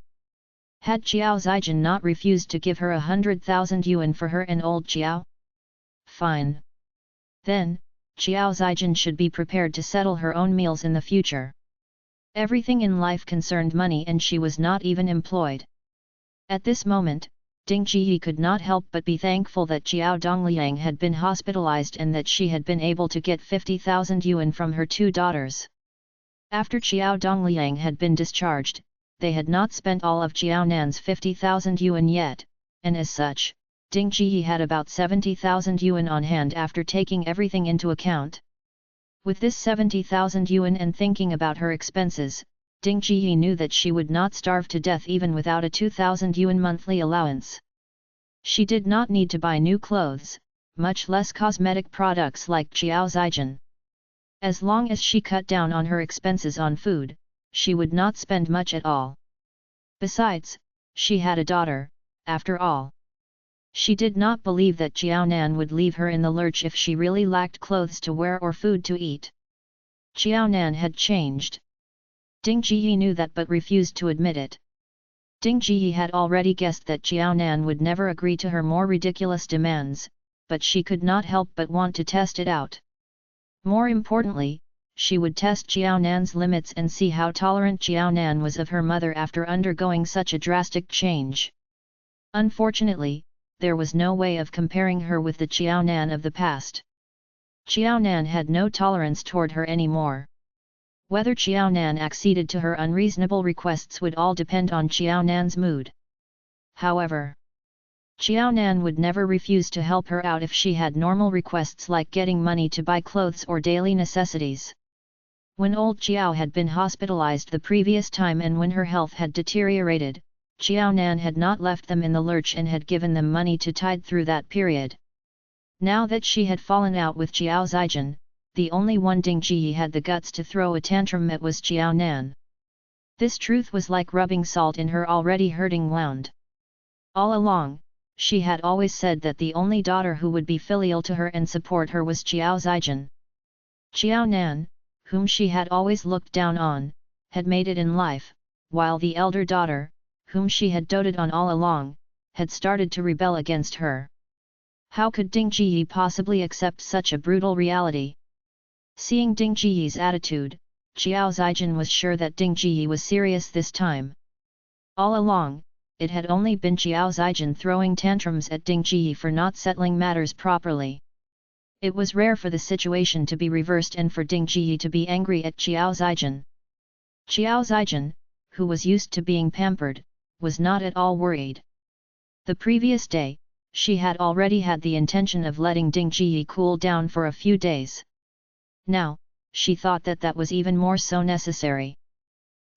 Had Xiao Zaijin not refused to give her 100,000 yuan for her and old Xiao? Fine. Then, Xiao Zaijin should be prepared to settle her own meals in the future. Everything in life concerned money and she was not even employed. At this moment, Ding Jiyi could not help but be thankful that Xiao Dongliang had been hospitalized and that she had been able to get 50,000 yuan from her 2 daughters. After Xiao Dongliang had been discharged, they had not spent all of Xiao Nan's 50,000 yuan yet, and as such, Ding Jiyi had about 70,000 yuan on hand after taking everything into account. With this 70,000 yuan and thinking about her expenses, Ding Jiyi knew that she would not starve to death even without a 2,000 yuan monthly allowance. She did not need to buy new clothes, much less cosmetic products like Xiao Zaijin. As long as she cut down on her expenses on food, she would not spend much at all. Besides, she had a daughter, after all. She did not believe that Xiao Nan would leave her in the lurch if she really lacked clothes to wear or food to eat. Xiao Nan had changed. Ding Jiyi knew that but refused to admit it. Ding Jiyi had already guessed that Xiao Nan would never agree to her more ridiculous demands, but she could not help but want to test it out. More importantly, she would test Xiao Nan's limits and see how tolerant Xiao Nan was of her mother after undergoing such a drastic change. Unfortunately, there was no way of comparing her with the Xiao Nan of the past. Xiao Nan had no tolerance toward her anymore. Whether Xiao Nan acceded to her unreasonable requests would all depend on Xiao Nan's mood. However, Xiao Nan would never refuse to help her out if she had normal requests like getting money to buy clothes or daily necessities. When old Xiao had been hospitalized the previous time and when her health had deteriorated, Xiao Nan had not left them in the lurch and had given them money to tide through that period. Now that she had fallen out with Xiao Zaijin, the only one Ding Jiyi had the guts to throw a tantrum at was Xiao Nan. This truth was like rubbing salt in her already hurting wound. All along, she had always said that the only daughter who would be filial to her and support her was Xiao Zaijin. Xiao Nan, whom she had always looked down on, had made it in life, while the elder daughter, whom she had doted on all along, had started to rebel against her. How could Ding Jiyi possibly accept such a brutal reality? Seeing Ding Jiyi's attitude, Xiao Zaijin was sure that Ding Jiyi was serious this time. All along, it had only been Xiao Zaijin throwing tantrums at Ding Jiyi for not settling matters properly. It was rare for the situation to be reversed and for Ding Jiyi to be angry at Qiao Zijin. Qiao Zijin, who was used to being pampered, was not at all worried. The previous day, she had already had the intention of letting Ding Jiyi cool down for a few days. Now, she thought that that was even more so necessary.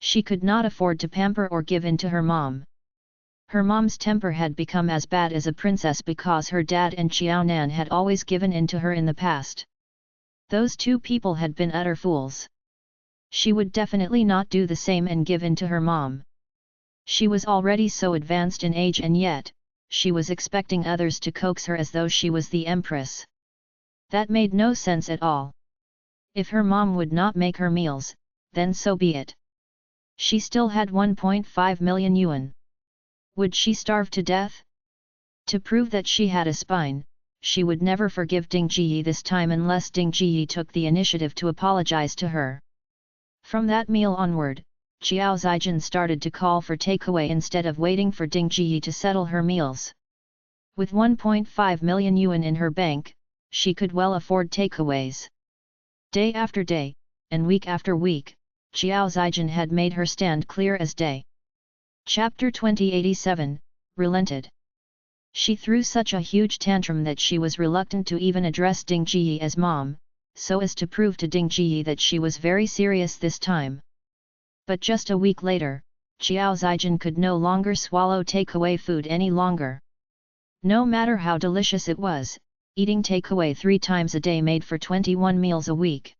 She could not afford to pamper or give in to her mom. Her mom's temper had become as bad as a princess because her dad and Qiao Nan had always given in to her in the past. Those two people had been utter fools. She would definitely not do the same and give in to her mom. She was already so advanced in age and yet, she was expecting others to coax her as though she was the empress. That made no sense at all. If her mom would not make her meals, then so be it. She still had 1.5 million yuan. Would she starve to death? To prove that she had a spine, she would never forgive Ding Jiyi this time unless Ding Jiyi took the initiative to apologize to her. From that meal onward, Qiao Zijin started to call for takeaway instead of waiting for Ding Jiyi to settle her meals. With 1.5 million yuan in her bank, she could well afford takeaways. Day after day, and week after week, Qiao Zijin had made her stand clear as day. Chapter 2087, Relented. She threw such a huge tantrum that she was reluctant to even address Ding Jiyi as mom, so as to prove to Ding Jiyi that she was very serious this time. But just a week later, Qiao Zijin could no longer swallow takeaway food any longer. No matter how delicious it was, eating takeaway 3 times a day made for 21 meals a week.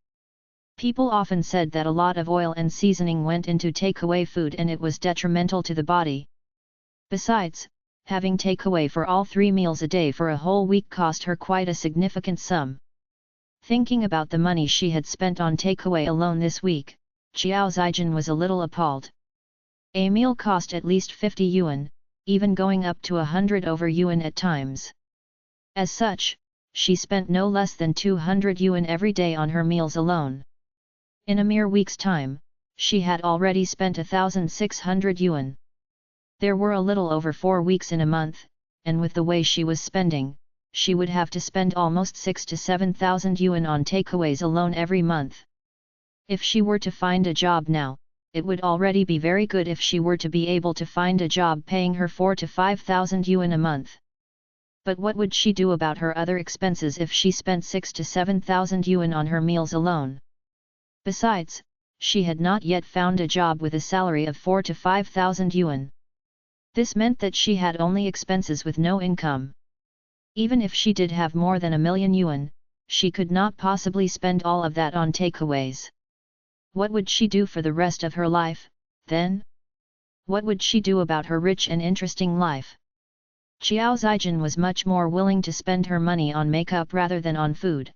People often said that a lot of oil and seasoning went into takeaway food and it was detrimental to the body. Besides, having takeaway for all 3 meals a day for a whole week cost her quite a significant sum. Thinking about the money she had spent on takeaway alone this week, Qiao Zijin was a little appalled. A meal cost at least 50 yuan, even going up to 100 over yuan at times. As such, she spent no less than 200 yuan every day on her meals alone. In a mere week's time, she had already spent 1,600 yuan. There were a little over 4 weeks in a month, and with the way she was spending, she would have to spend almost 6,000 to 7,000 yuan on takeaways alone every month. If she were to find a job now, it would already be very good if she were to be able to find a job paying her 4,000 to 5,000 yuan a month. But what would she do about her other expenses if she spent 6,000 to 7,000 yuan on her meals alone? Besides, she had not yet found a job with a salary of 4,000 to 5,000 yuan. This meant that she had only expenses with no income. Even if she did have more than 1 million yuan, she could not possibly spend all of that on takeaways. What would she do for the rest of her life, then? What would she do about her rich and interesting life? Qiao Zijin was much more willing to spend her money on makeup rather than on food.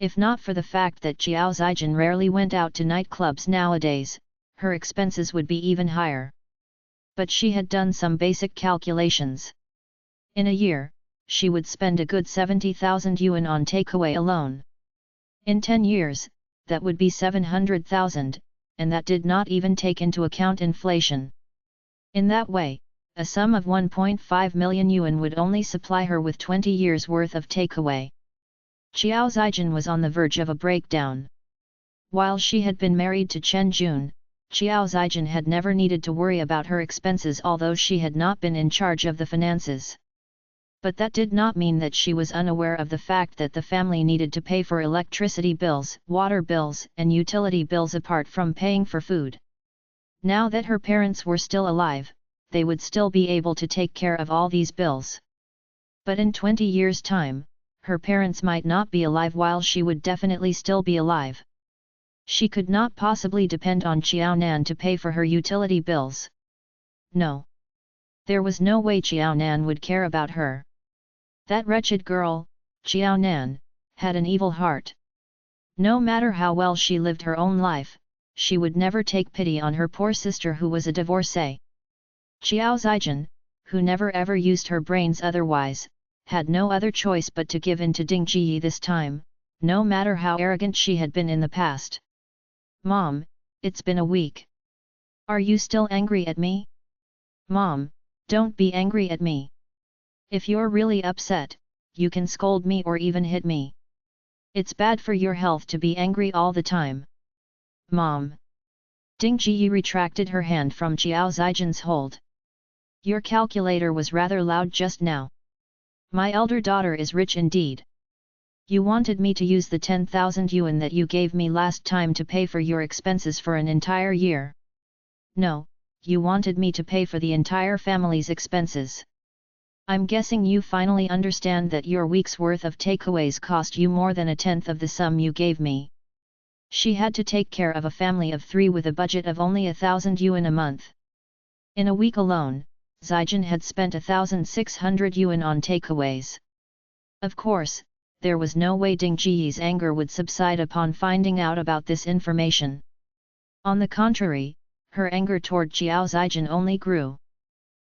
If not for the fact that Qiao Zijin rarely went out to nightclubs nowadays, her expenses would be even higher. But she had done some basic calculations. In a year, she would spend a good 70,000 yuan on takeaway alone. In 10 years, that would be 700,000, and that did not even take into account inflation. In that way, a sum of 1.5 million yuan would only supply her with 20 years' worth of takeaway. Qiao Zijin was on the verge of a breakdown. While she had been married to Chen Jun, Qiao Zijin had never needed to worry about her expenses although she had not been in charge of the finances. But that did not mean that she was unaware of the fact that the family needed to pay for electricity bills, water bills, and utility bills apart from paying for food. Now that her parents were still alive, they would still be able to take care of all these bills. But in 20 years' time, her parents might not be alive while she would definitely still be alive. She could not possibly depend on Qiao Nan to pay for her utility bills. No. There was no way Qiao Nan would care about her. That wretched girl, Qiao Nan, had an evil heart. No matter how well she lived her own life, she would never take pity on her poor sister who was a divorcee. Qiao Zijin, who never ever used her brains otherwise, had no other choice but to give in to Ding Jiyi this time, no matter how arrogant she had been in the past. Mom, it's been a week. Are you still angry at me? Mom, don't be angry at me. If you're really upset, you can scold me or even hit me. It's bad for your health to be angry all the time. Mom. Ding Ji retracted her hand from Jiao Zijin's hold. Your calculator was rather loud just now. My elder daughter is rich indeed. You wanted me to use the 10,000 yuan that you gave me last time to pay for your expenses for an entire year. No, you wanted me to pay for the entire family's expenses. I'm guessing you finally understand that your week's worth of takeaways cost you more than a tenth of the sum you gave me. She had to take care of a family of 3 with a budget of only 1,000 yuan a month. In a week alone, Zijin had spent 1,600 yuan on takeaways. Of course, there was no way Ding Ji's anger would subside upon finding out about this information. On the contrary, her anger toward Jiao Zijin only grew.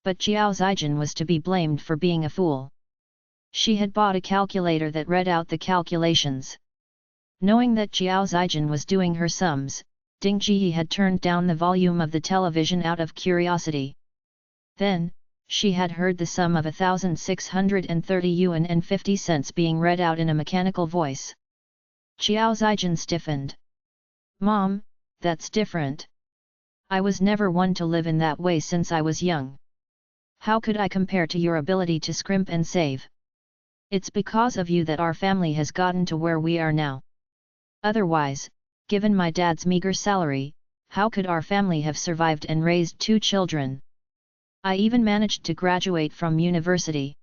But Jiao Zijin was to be blamed for being a fool. She had bought a calculator that read out the calculations. Knowing that Jiao Zijin was doing her sums, Ding Ji had turned down the volume of the television out of curiosity. Then, she had heard the sum of 1,630 yuan and 50 cents being read out in a mechanical voice. Jiao Zijin stiffened. Mom, that's different. I was never one to live in that way since I was young. How could I compare to your ability to scrimp and save? It's because of you that our family has gotten to where we are now. Otherwise, given my dad's meager salary, how could our family have survived and raised 2 children? I even managed to graduate from university.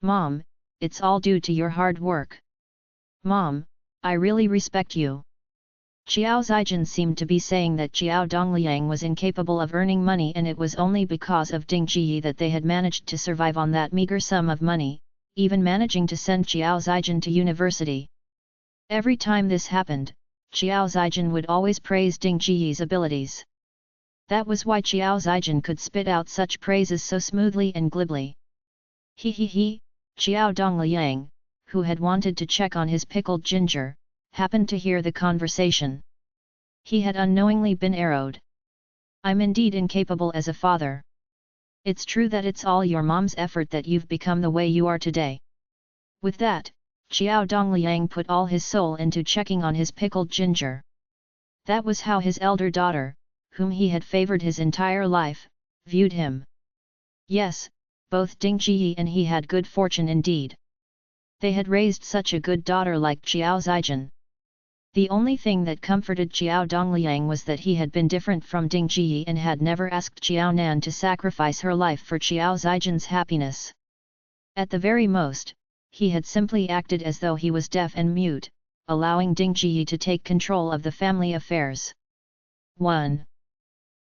Mom, it's all due to your hard work. Mom, I really respect you. Jiao Zijin seemed to be saying that Jiao Dongliang was incapable of earning money, and it was only because of Ding Ji that they had managed to survive on that meager sum of money, even managing to send Jiao Zijin to university. Every time this happened, Jiao Zijin would always praise Ding Ji's abilities. That was why Jiao Zijin could spit out such praises so smoothly and glibly. He, Jiao Dongliang, who had wanted to check on his pickled ginger, happened to hear the conversation. He had unknowingly been arrowed. I'm indeed incapable as a father. It's true that it's all your mom's effort that you've become the way you are today. With that, Jiao Dongliang put all his soul into checking on his pickled ginger. That was how his elder daughter, whom he had favored his entire life, viewed him. Yes, both Ding Ji and he had good fortune indeed. They had raised such a good daughter like Jiao Zijin. The only thing that comforted Jiao Dongliang was that he had been different from Ding Ji and had never asked Jiao Nan to sacrifice her life for Jiao Zijin's happiness. At the very most, he had simply acted as though he was deaf and mute, allowing Ding Ji to take control of the family affairs. 1.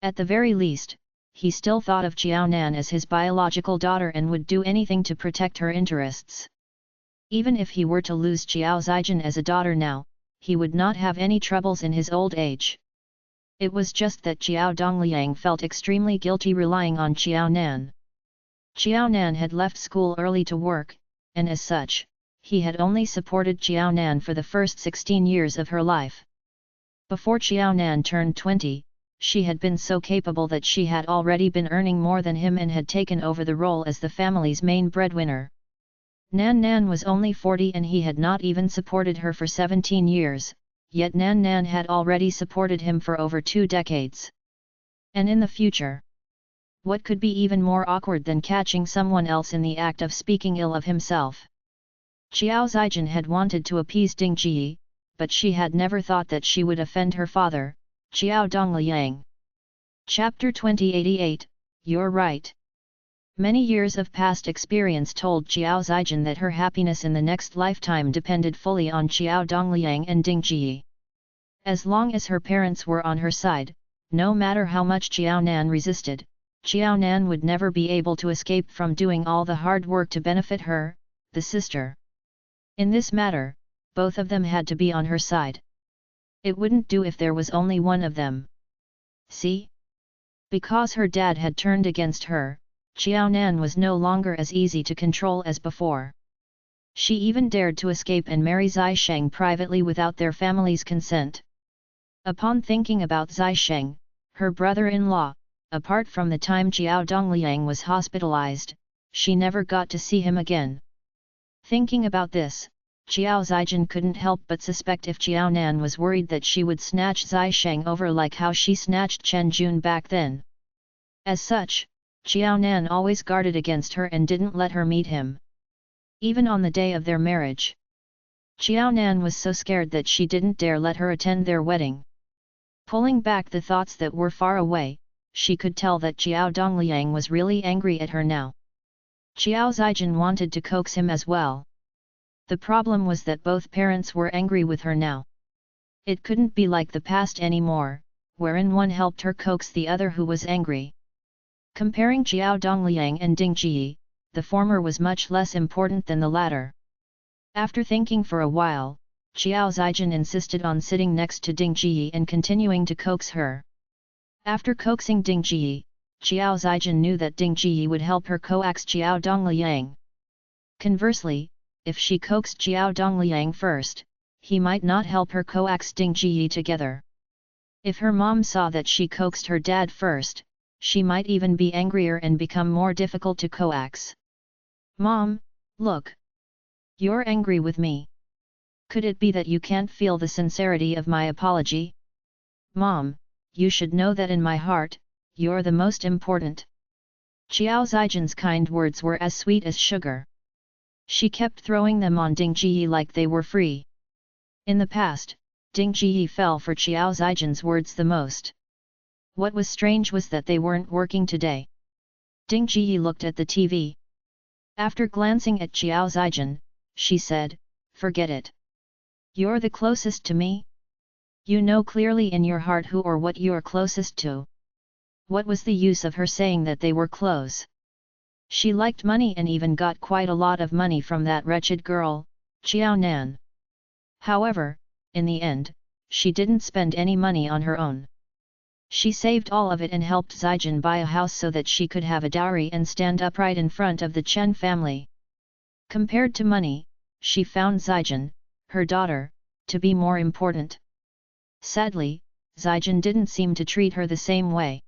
At the very least, he still thought of Jiao Nan as his biological daughter and would do anything to protect her interests. Even if he were to lose Jiao Zijin as a daughter now, he would not have any troubles in his old age. It was just that Jiao Dongliang felt extremely guilty relying on Jiao Nan. Jiao Nan had left school early to work, and as such, he had only supported Jiao Nan for the first 16 years of her life. Before Jiao Nan turned 20, she had been so capable that she had already been earning more than him and had taken over the role as the family's main breadwinner. Nan was only 40 and he had not even supported her for 17 years, yet Nan had already supported him for over 2 decades. And in the future, what could be even more awkward than catching someone else in the act of speaking ill of himself? Jiao Zijin had wanted to appease Ding Ji, but she had never thought that she would offend her father, Jiao Dongliang. Chapter 2088, You're right. Many years of past experience told Jiao Zijin that her happiness in the next lifetime depended fully on Jiao Dongliang and Ding Ji. As long as her parents were on her side, no matter how much Jiao Nan resisted, Jiao Nan would never be able to escape from doing all the hard work to benefit her, the sister. In this matter, both of them had to be on her side. It wouldn't do if there was only one of them. See? Because her dad had turned against her, Jiao Nan was no longer as easy to control as before. She even dared to escape and marry Zai Sheng privately without their family's consent. Upon thinking Zai Sheng, her brother-in-law, apart from the time Jiao Dongliang was hospitalized, she never got to see him again. Thinking about this, Xiao Zijin couldn't help but suspect if Jiao Nan was worried that she would snatch Zai Sheng over like how she snatched Chen Jun back then. As such, Jiao Nan always guarded against her and didn't let her meet him. Even on the day of their marriage, Jiao Nan was so scared that she didn't dare let her attend their wedding. Pulling back the thoughts that were far away, she could tell that Jiao Dongliang was really angry at her now. Xiao Zijin wanted to coax him as well. The problem was that both parents were angry with her now. It couldn't be like the past anymore, wherein one helped her coax the other who was angry. Comparing Jiao Dongliang and Ding Ji, the former was much less important than the latter. After thinking for a while, Xiao Zijin insisted on sitting next to Ding Ji and continuing to coax her. After coaxing Ding Ji, Xiao Zijin knew that Ding Ji would help her coax Jiao Dongliang. Conversely, if she coaxed Jiao Dongliang first, he might not help her coax Ding Ji together. If her mom saw that she coaxed her dad first, she might even be angrier and become more difficult to coax. Mom, look. You're angry with me. Could it be that you can't feel the sincerity of my apology? Mom, you should know that in my heart, you're the most important. Xiao Zijin's kind words were as sweet as sugar. She kept throwing them on Ding Ji like they were free. In the past, Ding Ji fell for Xiao Zijin's words the most. What was strange was that they weren't working today. Ding Ji looked at the TV. After glancing at Xiao Zijin, she said, "Forget it. You're the closest to me. You know clearly in your heart who or what you're closest to." What was the use of her saying that they were close? She liked money and even got quite a lot of money from that wretched girl, Jiao Nan. However, in the end, she didn't spend any money on her own. She saved all of it and helped Zijin buy a house so that she could have a dowry and stand upright in front of the Chen family. Compared to money, she found Zijin, her daughter, to be more important. Sadly, Zijin didn't seem to treat her the same way.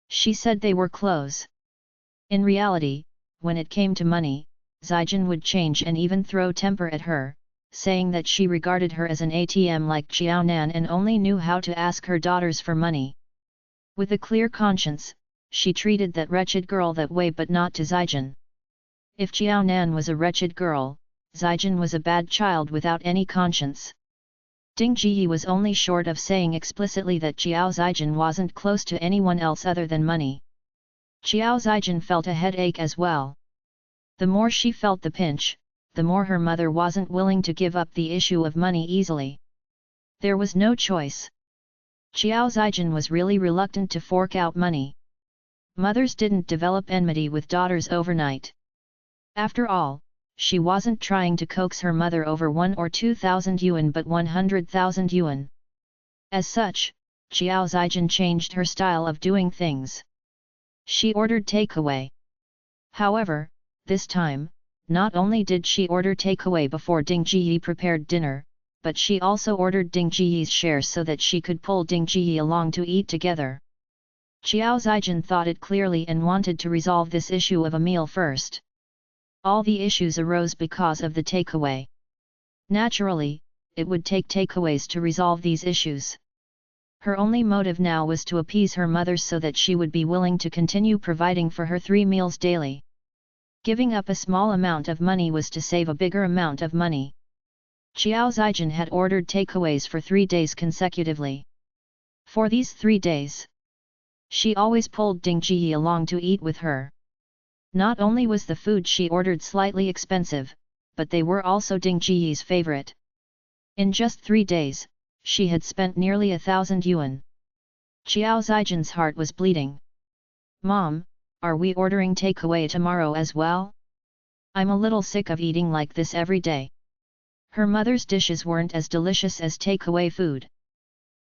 She said they were close. In reality, when it came to money, Zijin would change and even throw temper at her, saying that she regarded her as an ATM like Jiao Nan and only knew how to ask her daughters for money. With a clear conscience, she treated that wretched girl that way, but not to Zijin. If Jiao Nan was a wretched girl, Zijin was a bad child without any conscience. Ding Ji was only short of saying explicitly that Xiao Zijin wasn't close to anyone else other than money. Xiao Zijin felt a headache as well. The more she felt the pinch, the more her mother wasn't willing to give up the issue of money easily. There was no choice. Xiao Zijin was really reluctant to fork out money. Mothers didn't develop enmity with daughters overnight. After all, she wasn't trying to coax her mother over 1 or 2,000 yuan but 100,000 yuan. As such, Xiao Zijin changed her style of doing things. She ordered takeaway. However, this time, not only did she order takeaway before Ding Ji prepared dinner, but she also ordered Ding Ji's share so that she could pull Ding Ji along to eat together. Xiao Zijin thought it clearly and wanted to resolve this issue of a meal first. All the issues arose because of the takeaway. Naturally, it would take takeaways to resolve these issues. Her only motive now was to appease her mother so that she would be willing to continue providing for her 3 meals daily. Giving up a small amount of money was to save a bigger amount of money. Xiao Zijin had ordered takeaways for 3 days consecutively. For these 3 days, she always pulled Ding Ji along to eat with her. Not only was the food she ordered slightly expensive, but they were also Ding Ji's favorite. In just 3 days, she had spent nearly 1,000 yuan. Xiao Zijin's heart was bleeding. "Mom, are we ordering takeaway tomorrow as well? I'm a little sick of eating like this every day." Her mother's dishes weren't as delicious as takeaway food.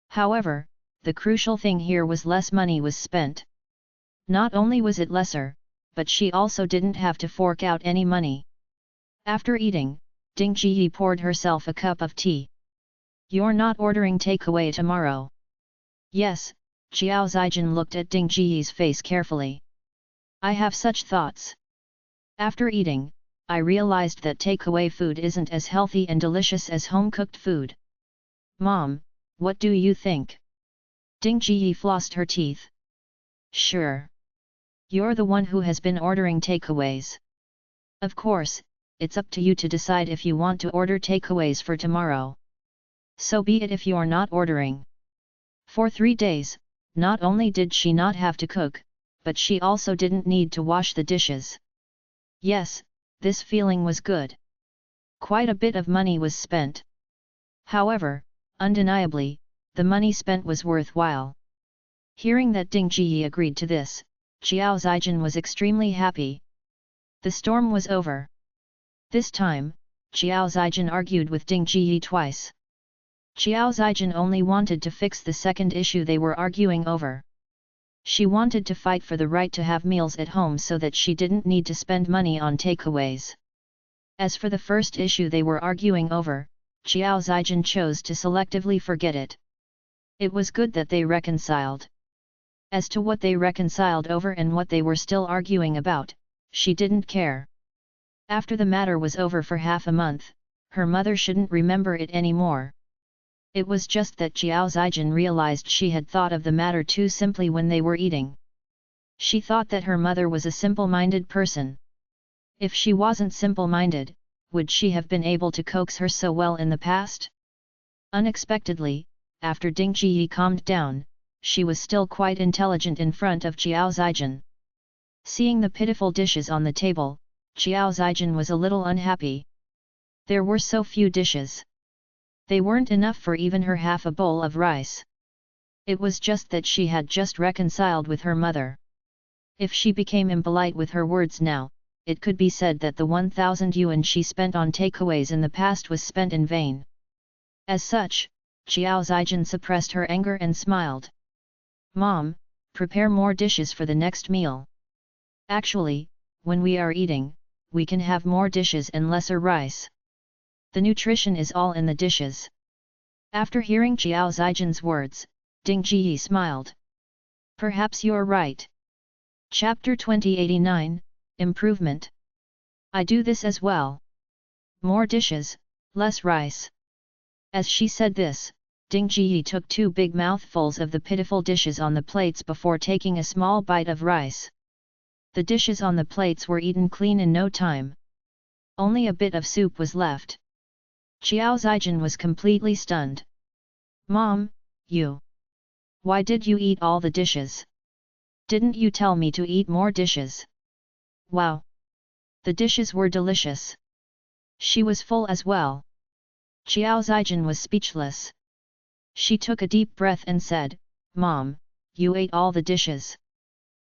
However, the crucial thing here was less money was spent. Not only was it lesser, but she also didn't have to fork out any money. After eating, Ding Ji poured herself a cup of tea. "You're not ordering takeaway tomorrow?" "Yes," Xiao Zijin looked at Ding Ji's face carefully. "I have such thoughts." After eating, I realized that takeaway food isn't as healthy and delicious as home-cooked food. Mom, what do you think? Ding Ji flossed her teeth. Sure. You're the one who has been ordering takeaways. Of course, it's up to you to decide if you want to order takeaways for tomorrow. So be it if you're not ordering. For 3 days, not only did she not have to cook, but she also didn't need to wash the dishes. Yes, this feeling was good. Quite a bit of money was spent. However, undeniably, the money spent was worthwhile. Hearing that Ding Ji agreed to this, Xiao Zijin was extremely happy. The storm was over. This time, Xiao Zijin argued with Ding Ji twice. Xiao Zijin only wanted to fix the second issue they were arguing over. She wanted to fight for the right to have meals at home so that she didn't need to spend money on takeaways. As for the first issue they were arguing over, Xiao Zijin chose to selectively forget it. It was good that they reconciled. As to what they reconciled over and what they were still arguing about, she didn't care. After the matter was over for half a month, her mother shouldn't remember it anymore. It was just that Xiao Zijin realized she had thought of the matter too simply when they were eating. She thought that her mother was a simple-minded person. If she wasn't simple-minded, would she have been able to coax her so well in the past? Unexpectedly, after Ding Ji calmed down, she was still quite intelligent in front of Xiao Zijin. Seeing the pitiful dishes on the table, Xiao Zijin was a little unhappy. There were so few dishes. They weren't enough for even her half a bowl of rice. It was just that she had just reconciled with her mother. If she became impolite with her words now, it could be said that the 1,000 yuan she spent on takeaways in the past was spent in vain. As such, Xiao Zijin suppressed her anger and smiled. Mom, prepare more dishes for the next meal. Actually, when we are eating, we can have more dishes and lesser rice. The nutrition is all in the dishes. After hearing Xiao Zijin's words, Ding Ji smiled. Perhaps you're right. Chapter 2089, Improvement. I do this as well. More dishes, less rice. As she said this, Ding Ji took 2 big mouthfuls of the pitiful dishes on the plates before taking a small bite of rice. The dishes on the plates were eaten clean in no time. Only a bit of soup was left. Xiao Zijin was completely stunned. Mom, you. Why did you eat all the dishes? Didn't you tell me to eat more dishes? Wow! The dishes were delicious. She was full as well. Xiao Zijin was speechless. She took a deep breath and said, Mom, you ate all the dishes.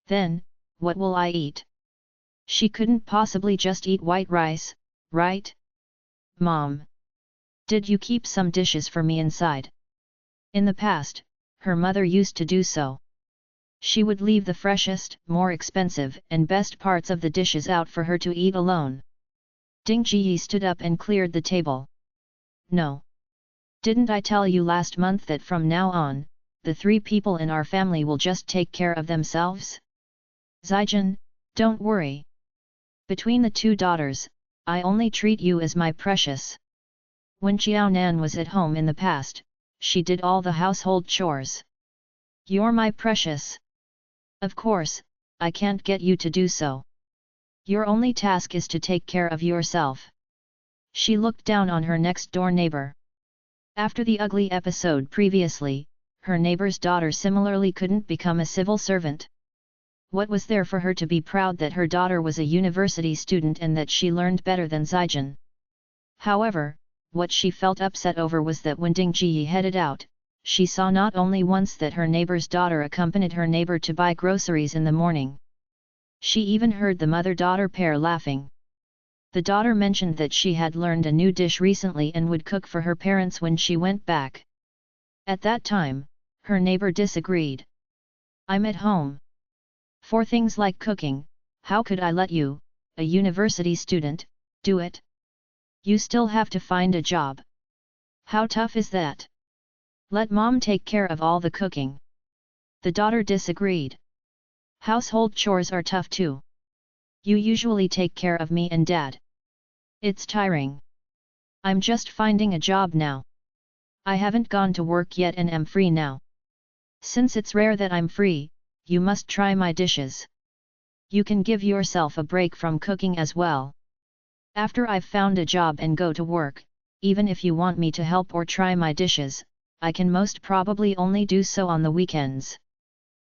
Then, what will I eat? She couldn't possibly just eat white rice, right? Mom! Did you keep some dishes for me inside? In the past, her mother used to do so. She would leave the freshest, more expensive and best parts of the dishes out for her to eat alone. Ding Ji stood up and cleared the table. No. Didn't I tell you last month that from now on, the 3 people in our family will just take care of themselves? Zijin, don't worry. Between the 2 daughters, I only treat you as my precious. When Xiao Nan was at home in the past, she did all the household chores. You're my precious. Of course, I can't get you to do so. Your only task is to take care of yourself. She looked down on her next-door neighbor. After the ugly episode previously, her neighbor's daughter similarly couldn't become a civil servant. What was there for her to be proud that her daughter was a university student and that she learned better than Zijin? However, what she felt upset over was that when Ding Ji headed out, she saw not only once that her neighbor's daughter accompanied her neighbor to buy groceries in the morning. She even heard the mother-daughter pair laughing. The daughter mentioned that she had learned a new dish recently and would cook for her parents when she went back. At that time, her neighbor disagreed. I'm at home. For things like cooking, how could I let you, a university student, do it? You still have to find a job. How tough is that? Let mom take care of all the cooking. The daughter disagreed. Household chores are tough too. You usually take care of me and dad. It's tiring. I'm just finding a job now. I haven't gone to work yet and am free now. Since it's rare that I'm free, you must try my dishes. You can give yourself a break from cooking as well. After I've found a job and go to work, even if you want me to help or try my dishes, I can most probably only do so on the weekends.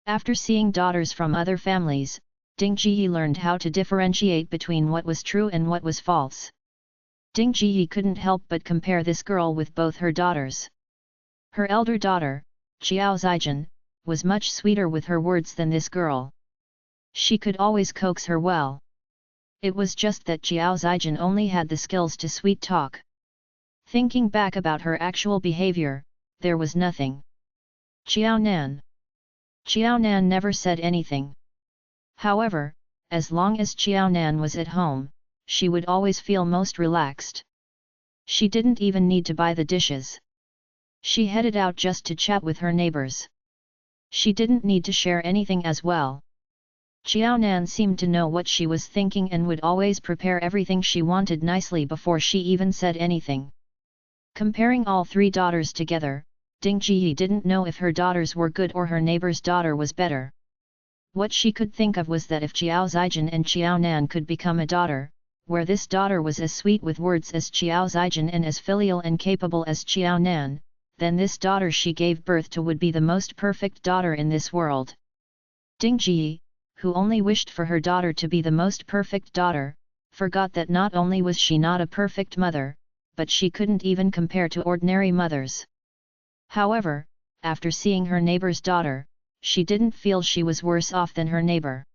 After seeing daughters from other families, Ding Jiyi learned how to differentiate between what was true and what was false. Ding Jiyi couldn't help but compare this girl with both her daughters. Her elder daughter, Xiao Zijin, was much sweeter with her words than this girl. She could always coax her well. It was just that Xiao Zijin only had the skills to sweet talk. Thinking back about her actual behavior, there was nothing. Xiao Nan never said anything. However, as long as Xiao Nan was at home, she would always feel most relaxed. She didn't even need to buy the dishes. She headed out just to chat with her neighbors. She didn't need to share anything as well. Xiao Nan seemed to know what she was thinking and would always prepare everything she wanted nicely before she even said anything. Comparing all three daughters together, Ding Jiyi didn't know if her daughters were good or her neighbor's daughter was better. What she could think of was that if Xiao Zijin and Xiao Nan could become a daughter, where this daughter was as sweet with words as Xiao Zijin and as filial and capable as Xiao Nan, then this daughter she gave birth to would be the most perfect daughter in this world. Ding Jiyi, who only wished for her daughter to be the most perfect daughter, forgot that not only was she not a perfect mother, but she couldn't even compare to ordinary mothers. However, after seeing her neighbor's daughter, she didn't feel she was worse off than her neighbor.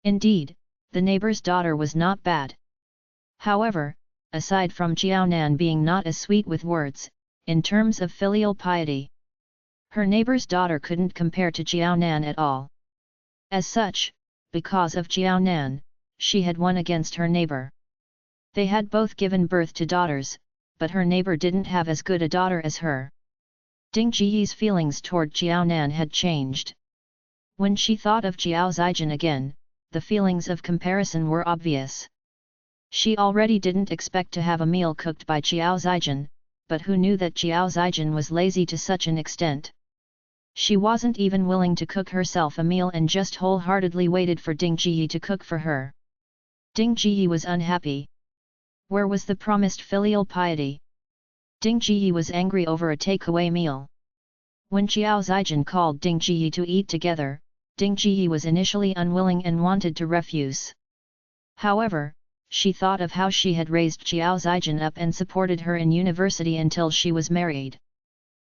Indeed, the neighbor's daughter was not bad. However, aside from Xiao Nan being not as sweet with words, in terms of filial piety, her neighbor's daughter couldn't compare to Xiao Nan at all. As such, because of Xiao Nan, she had won against her neighbor. They had both given birth to daughters, but her neighbor didn't have as good a daughter as her. Ding Jiyi's feelings toward Xiao Nan had changed. When she thought of Xiao Zijin again, the feelings of comparison were obvious. She already didn't expect to have a meal cooked by Xiao Zijin, but who knew that Xiao Zijin was lazy to such an extent? She wasn't even willing to cook herself a meal and just wholeheartedly waited for Ding Jiyi to cook for her. Ding Jiyi was unhappy. Where was the promised filial piety? Ding Jiyi was angry over a takeaway meal. When Xiao Zijin called Ding Jiyi to eat together, Ding Jiyi was initially unwilling and wanted to refuse. However, she thought of how she had raised Xiao Zijin up and supported her in university until she was married.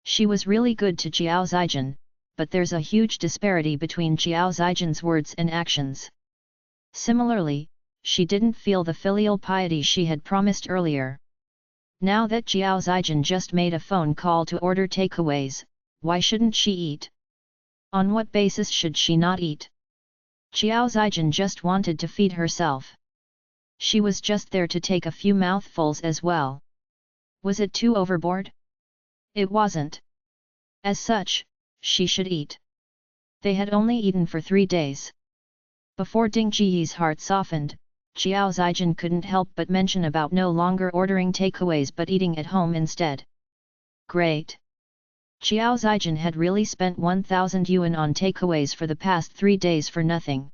She was really good to Xiao Zijin, but there's a huge disparity between Xiao Zijin's words and actions. Similarly, she didn't feel the filial piety she had promised earlier. Now that Xiao Zijin just made a phone call to order takeaways, why shouldn't she eat? On what basis should she not eat? Xiao Zijin just wanted to feed herself. She was just there to take a few mouthfuls as well. Was it too overboard? It wasn't. As such, she should eat. They had only eaten for 3 days. Before Ding Jiyi's heart softened, Xiao Zijin couldn't help but mention about no longer ordering takeaways but eating at home instead. Great! Xiao Zijin had really spent 1,000 yuan on takeaways for the past 3 days for nothing.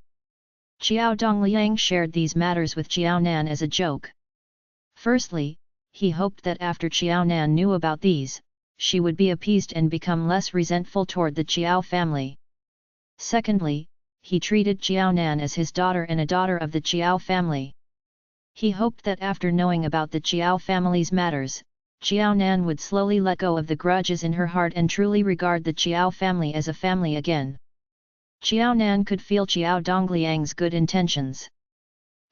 Xiao Dongliang shared these matters with Xiao Nan as a joke. Firstly, he hoped that after Xiao Nan knew about these, she would be appeased and become less resentful toward the Xiao family. Secondly, he treated Xiao Nan as his daughter and a daughter of the Xiao family. He hoped that after knowing about the Xiao family's matters, Xiao Nan would slowly let go of the grudges in her heart and truly regard the Xiao family as a family again. Xiao Nan could feel Xiao Dongliang's good intentions.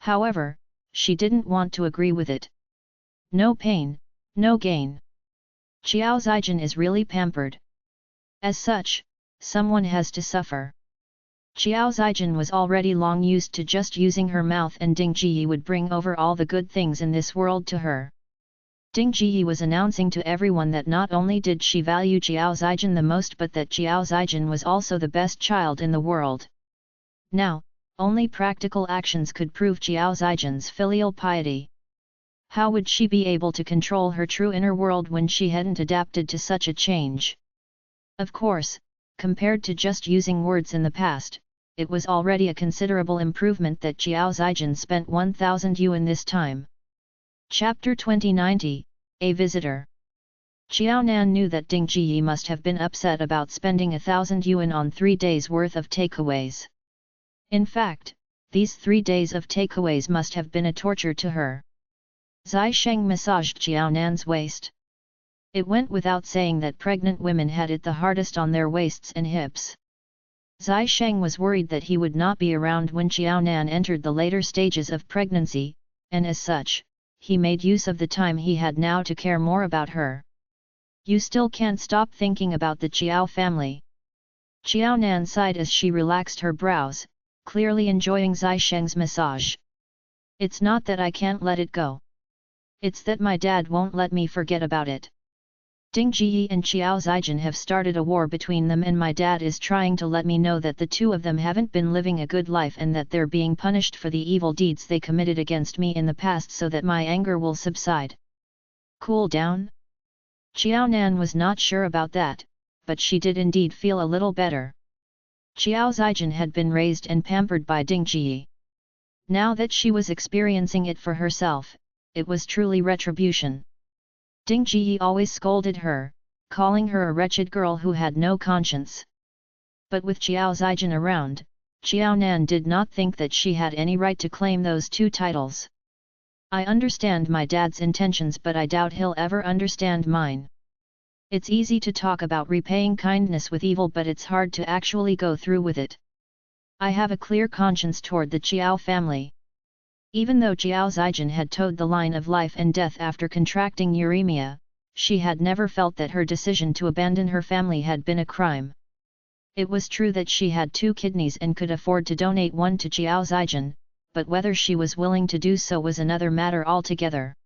However, she didn't want to agree with it. No pain, no gain. Xiao Zijin is really pampered. As such, someone has to suffer. Xiao Zijin was already long used to just using her mouth, and Ding Jiyi would bring over all the good things in this world to her. Ding Jiyi was announcing to everyone that not only did she value Xiao Zijin the most but that Xiao Zijin was also the best child in the world. Now, only practical actions could prove Xiao Zijin's filial piety. How would she be able to control her true inner world when she hadn't adapted to such a change? Of course, compared to just using words in the past, it was already a considerable improvement that Jiao Zijin spent 1,000 yuan this time. Chapter 2090, A Visitor. Jiaonan knew that Ding Jiyi must have been upset about spending 1,000 yuan on 3 days worth of takeaways. In fact, these 3 days of takeaways must have been a torture to her. Zai Sheng massaged Jiaonan's waist. It went without saying that pregnant women had it the hardest on their waists and hips. Zai Sheng was worried that he would not be around when Jiaonan entered the later stages of pregnancy, and as such, he made use of the time he had now to care more about her. You still can't stop thinking about the Jiao family. Jiaonan sighed as she relaxed her brows, clearly enjoying Zai Sheng's massage. It's not that I can't let it go. It's that my dad won't let me forget about it. Ding Jiyi and Jiao Zijin have started a war between them, and my dad is trying to let me know that the two of them haven't been living a good life and that they're being punished for the evil deeds they committed against me in the past so that my anger will subside. Cool down? Jiaonan was not sure about that, but she did indeed feel a little better. Jiao Zijin had been raised and pampered by Ding Jiyi. Now that she was experiencing it for herself, it was truly retribution. Ding Jiyi always scolded her, calling her a wretched girl who had no conscience. But with Jiao Zijin around, Jiaonan did not think that she had any right to claim those two titles. I understand my dad's intentions, but I doubt he'll ever understand mine. It's easy to talk about repaying kindness with evil, but it's hard to actually go through with it. I have a clear conscience toward the Jiao family. Even though Jiao Zijin had towed the line of life and death after contracting uremia, she had never felt that her decision to abandon her family had been a crime. It was true that she had 2 kidneys and could afford to donate one to Jiao Zijin, but whether she was willing to do so was another matter altogether.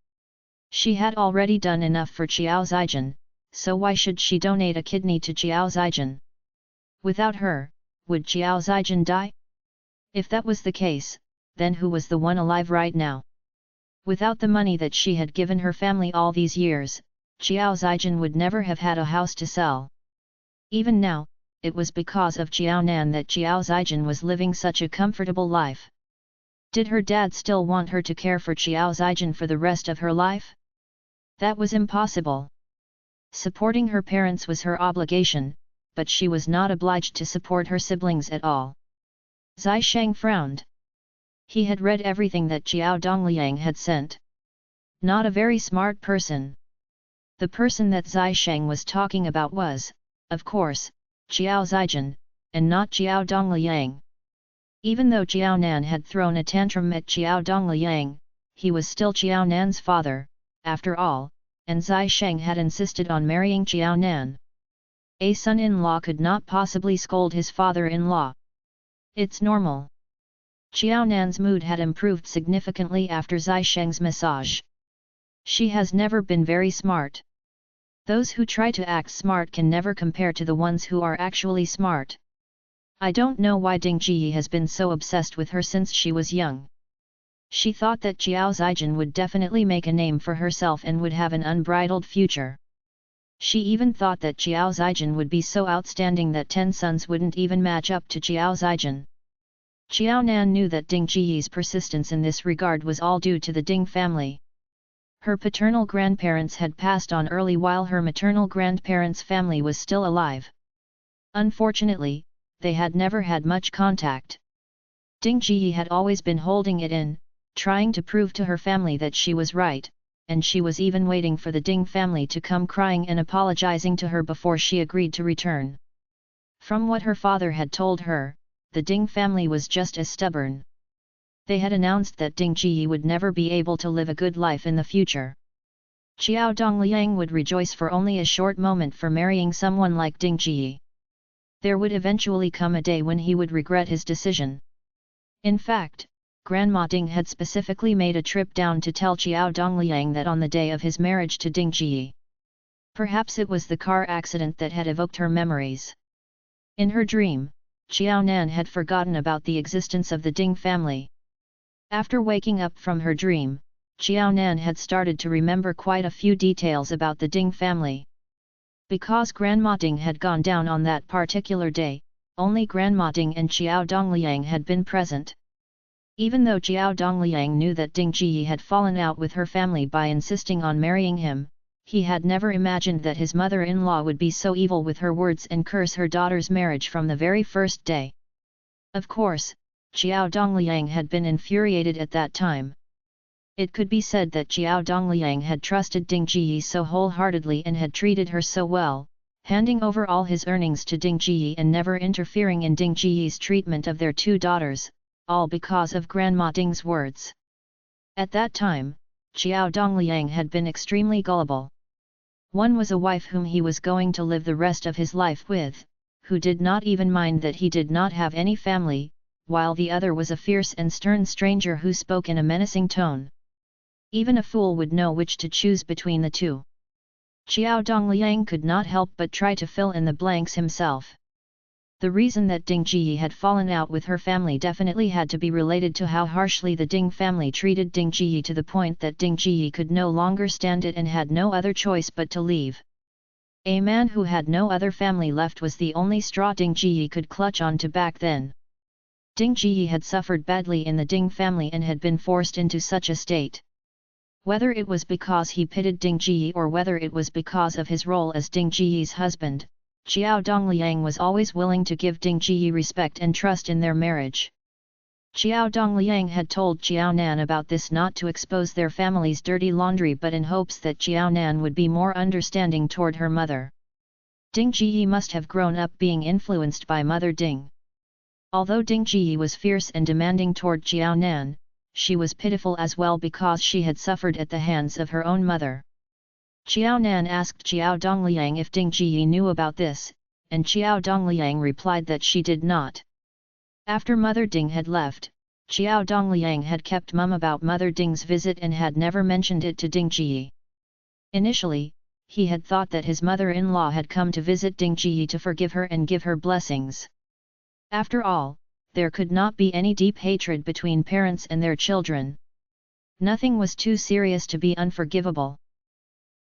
She had already done enough for Jiao Zijin, so why should she donate a kidney to Jiao Zijin? Without her, would Jiao Zijin die? If that was the case, then who was the one alive right now? Without the money that she had given her family all these years, Jiao Zijin would never have had a house to sell. Even now, it was because of Jiaonan that Jiao Zijin was living such a comfortable life. Did her dad still want her to care for Jiao Zijin for the rest of her life? That was impossible. Supporting her parents was her obligation, but she was not obliged to support her siblings at all. Zai Sheng frowned. He had read everything that Jiao Dongliang had sent. Not a very smart person. The person that Zai Sheng was talking about was, of course, Jiao Zijin, and not Jiao Dongliang. Even though Jiaonan had thrown a tantrum at Jiao Dongliang, he was still Jiaonan's father, after all, and Zai Sheng had insisted on marrying Jiaonan. A son-in-law could not possibly scold his father-in-law. It's normal. Jiaonan's mood had improved significantly after Zai Sheng's massage. She has never been very smart. Those who try to act smart can never compare to the ones who are actually smart. I don't know why Ding Jiyi has been so obsessed with her since she was young. She thought that Jiao Zijin would definitely make a name for herself and would have an unbridled future. She even thought that Jiao Zijin would be so outstanding that 10 sons wouldn't even match up to Jiao Zijin. Jiaonan knew that Ding Jiyi's persistence in this regard was all due to the Ding family. Her paternal grandparents had passed on early while her maternal grandparents' family was still alive. Unfortunately, they had never had much contact. Ding Jiyi had always been holding it in, trying to prove to her family that she was right, and she was even waiting for the Ding family to come crying and apologizing to her before she agreed to return. From what her father had told her, the Ding family was just as stubborn. They had announced that Ding Jiyi would never be able to live a good life in the future. Jiao Dongliang would rejoice for only a short moment for marrying someone like Ding Jiyi. There would eventually come a day when he would regret his decision. In fact, Grandma Ding had specifically made a trip down to tell Jiao Dongliang that on the day of his marriage to Ding Jiyi. Perhaps it was the car accident that had evoked her memories. In her dream, Jiaonan had forgotten about the existence of the Ding family. After waking up from her dream, Xiao Nan had started to remember quite a few details about the Ding family. Because Grandma Ding had gone down on that particular day, only Grandma Ding and Xiao Dongliang had been present. Even though Xiao Dongliang knew that Ding Ji had fallen out with her family by insisting on marrying him, he had never imagined that his mother-in-law would be so evil with her words and curse her daughter's marriage from the very first day. Of course, Xiao Dongliang had been infuriated at that time. It could be said that Xiao Dongliang had trusted Ding Ji so wholeheartedly and had treated her so well, handing over all his earnings to Ding Ji and never interfering in Ding Ji's treatment of their two daughters, all because of Grandma Ding's words. At that time, Xiao Dongliang had been extremely gullible. One was a wife whom he was going to live the rest of his life with, who did not even mind that he did not have any family, while the other was a fierce and stern stranger who spoke in a menacing tone. Even a fool would know which to choose between the two. Xiao Dongliang could not help but try to fill in the blanks himself. The reason that Ding Ji had fallen out with her family definitely had to be related to how harshly the Ding family treated Ding Ji to the point that Ding Ji could no longer stand it and had no other choice but to leave. A man who had no other family left was the only straw Ding Ji could clutch on to back then. Ding Ji had suffered badly in the Ding family and had been forced into such a state. Whether it was because he pitied Ding Ji or whether it was because of his role as Ding Ji's husband, Xiao Dongliang was always willing to give Ding Ji respect and trust in their marriage. Xiao Dongliang had told Xiao Nan about this not to expose their family's dirty laundry but in hopes that Xiao Nan would be more understanding toward her mother. Ding Ji must have grown up being influenced by Mother Ding. Although Ding Ji was fierce and demanding toward Xiao Nan, she was pitiful as well because she had suffered at the hands of her own mother. Xiao Nan asked Xiao Dongliang if Ding Ji knew about this, and Xiao Dongliang replied that she did not. After Mother Ding had left, Xiao Dongliang had kept mum about Mother Ding's visit and had never mentioned it to Ding Ji. Initially, he had thought that his mother-in-law had come to visit Ding Ji to forgive her and give her blessings. After all, there could not be any deep hatred between parents and their children. Nothing was too serious to be unforgivable.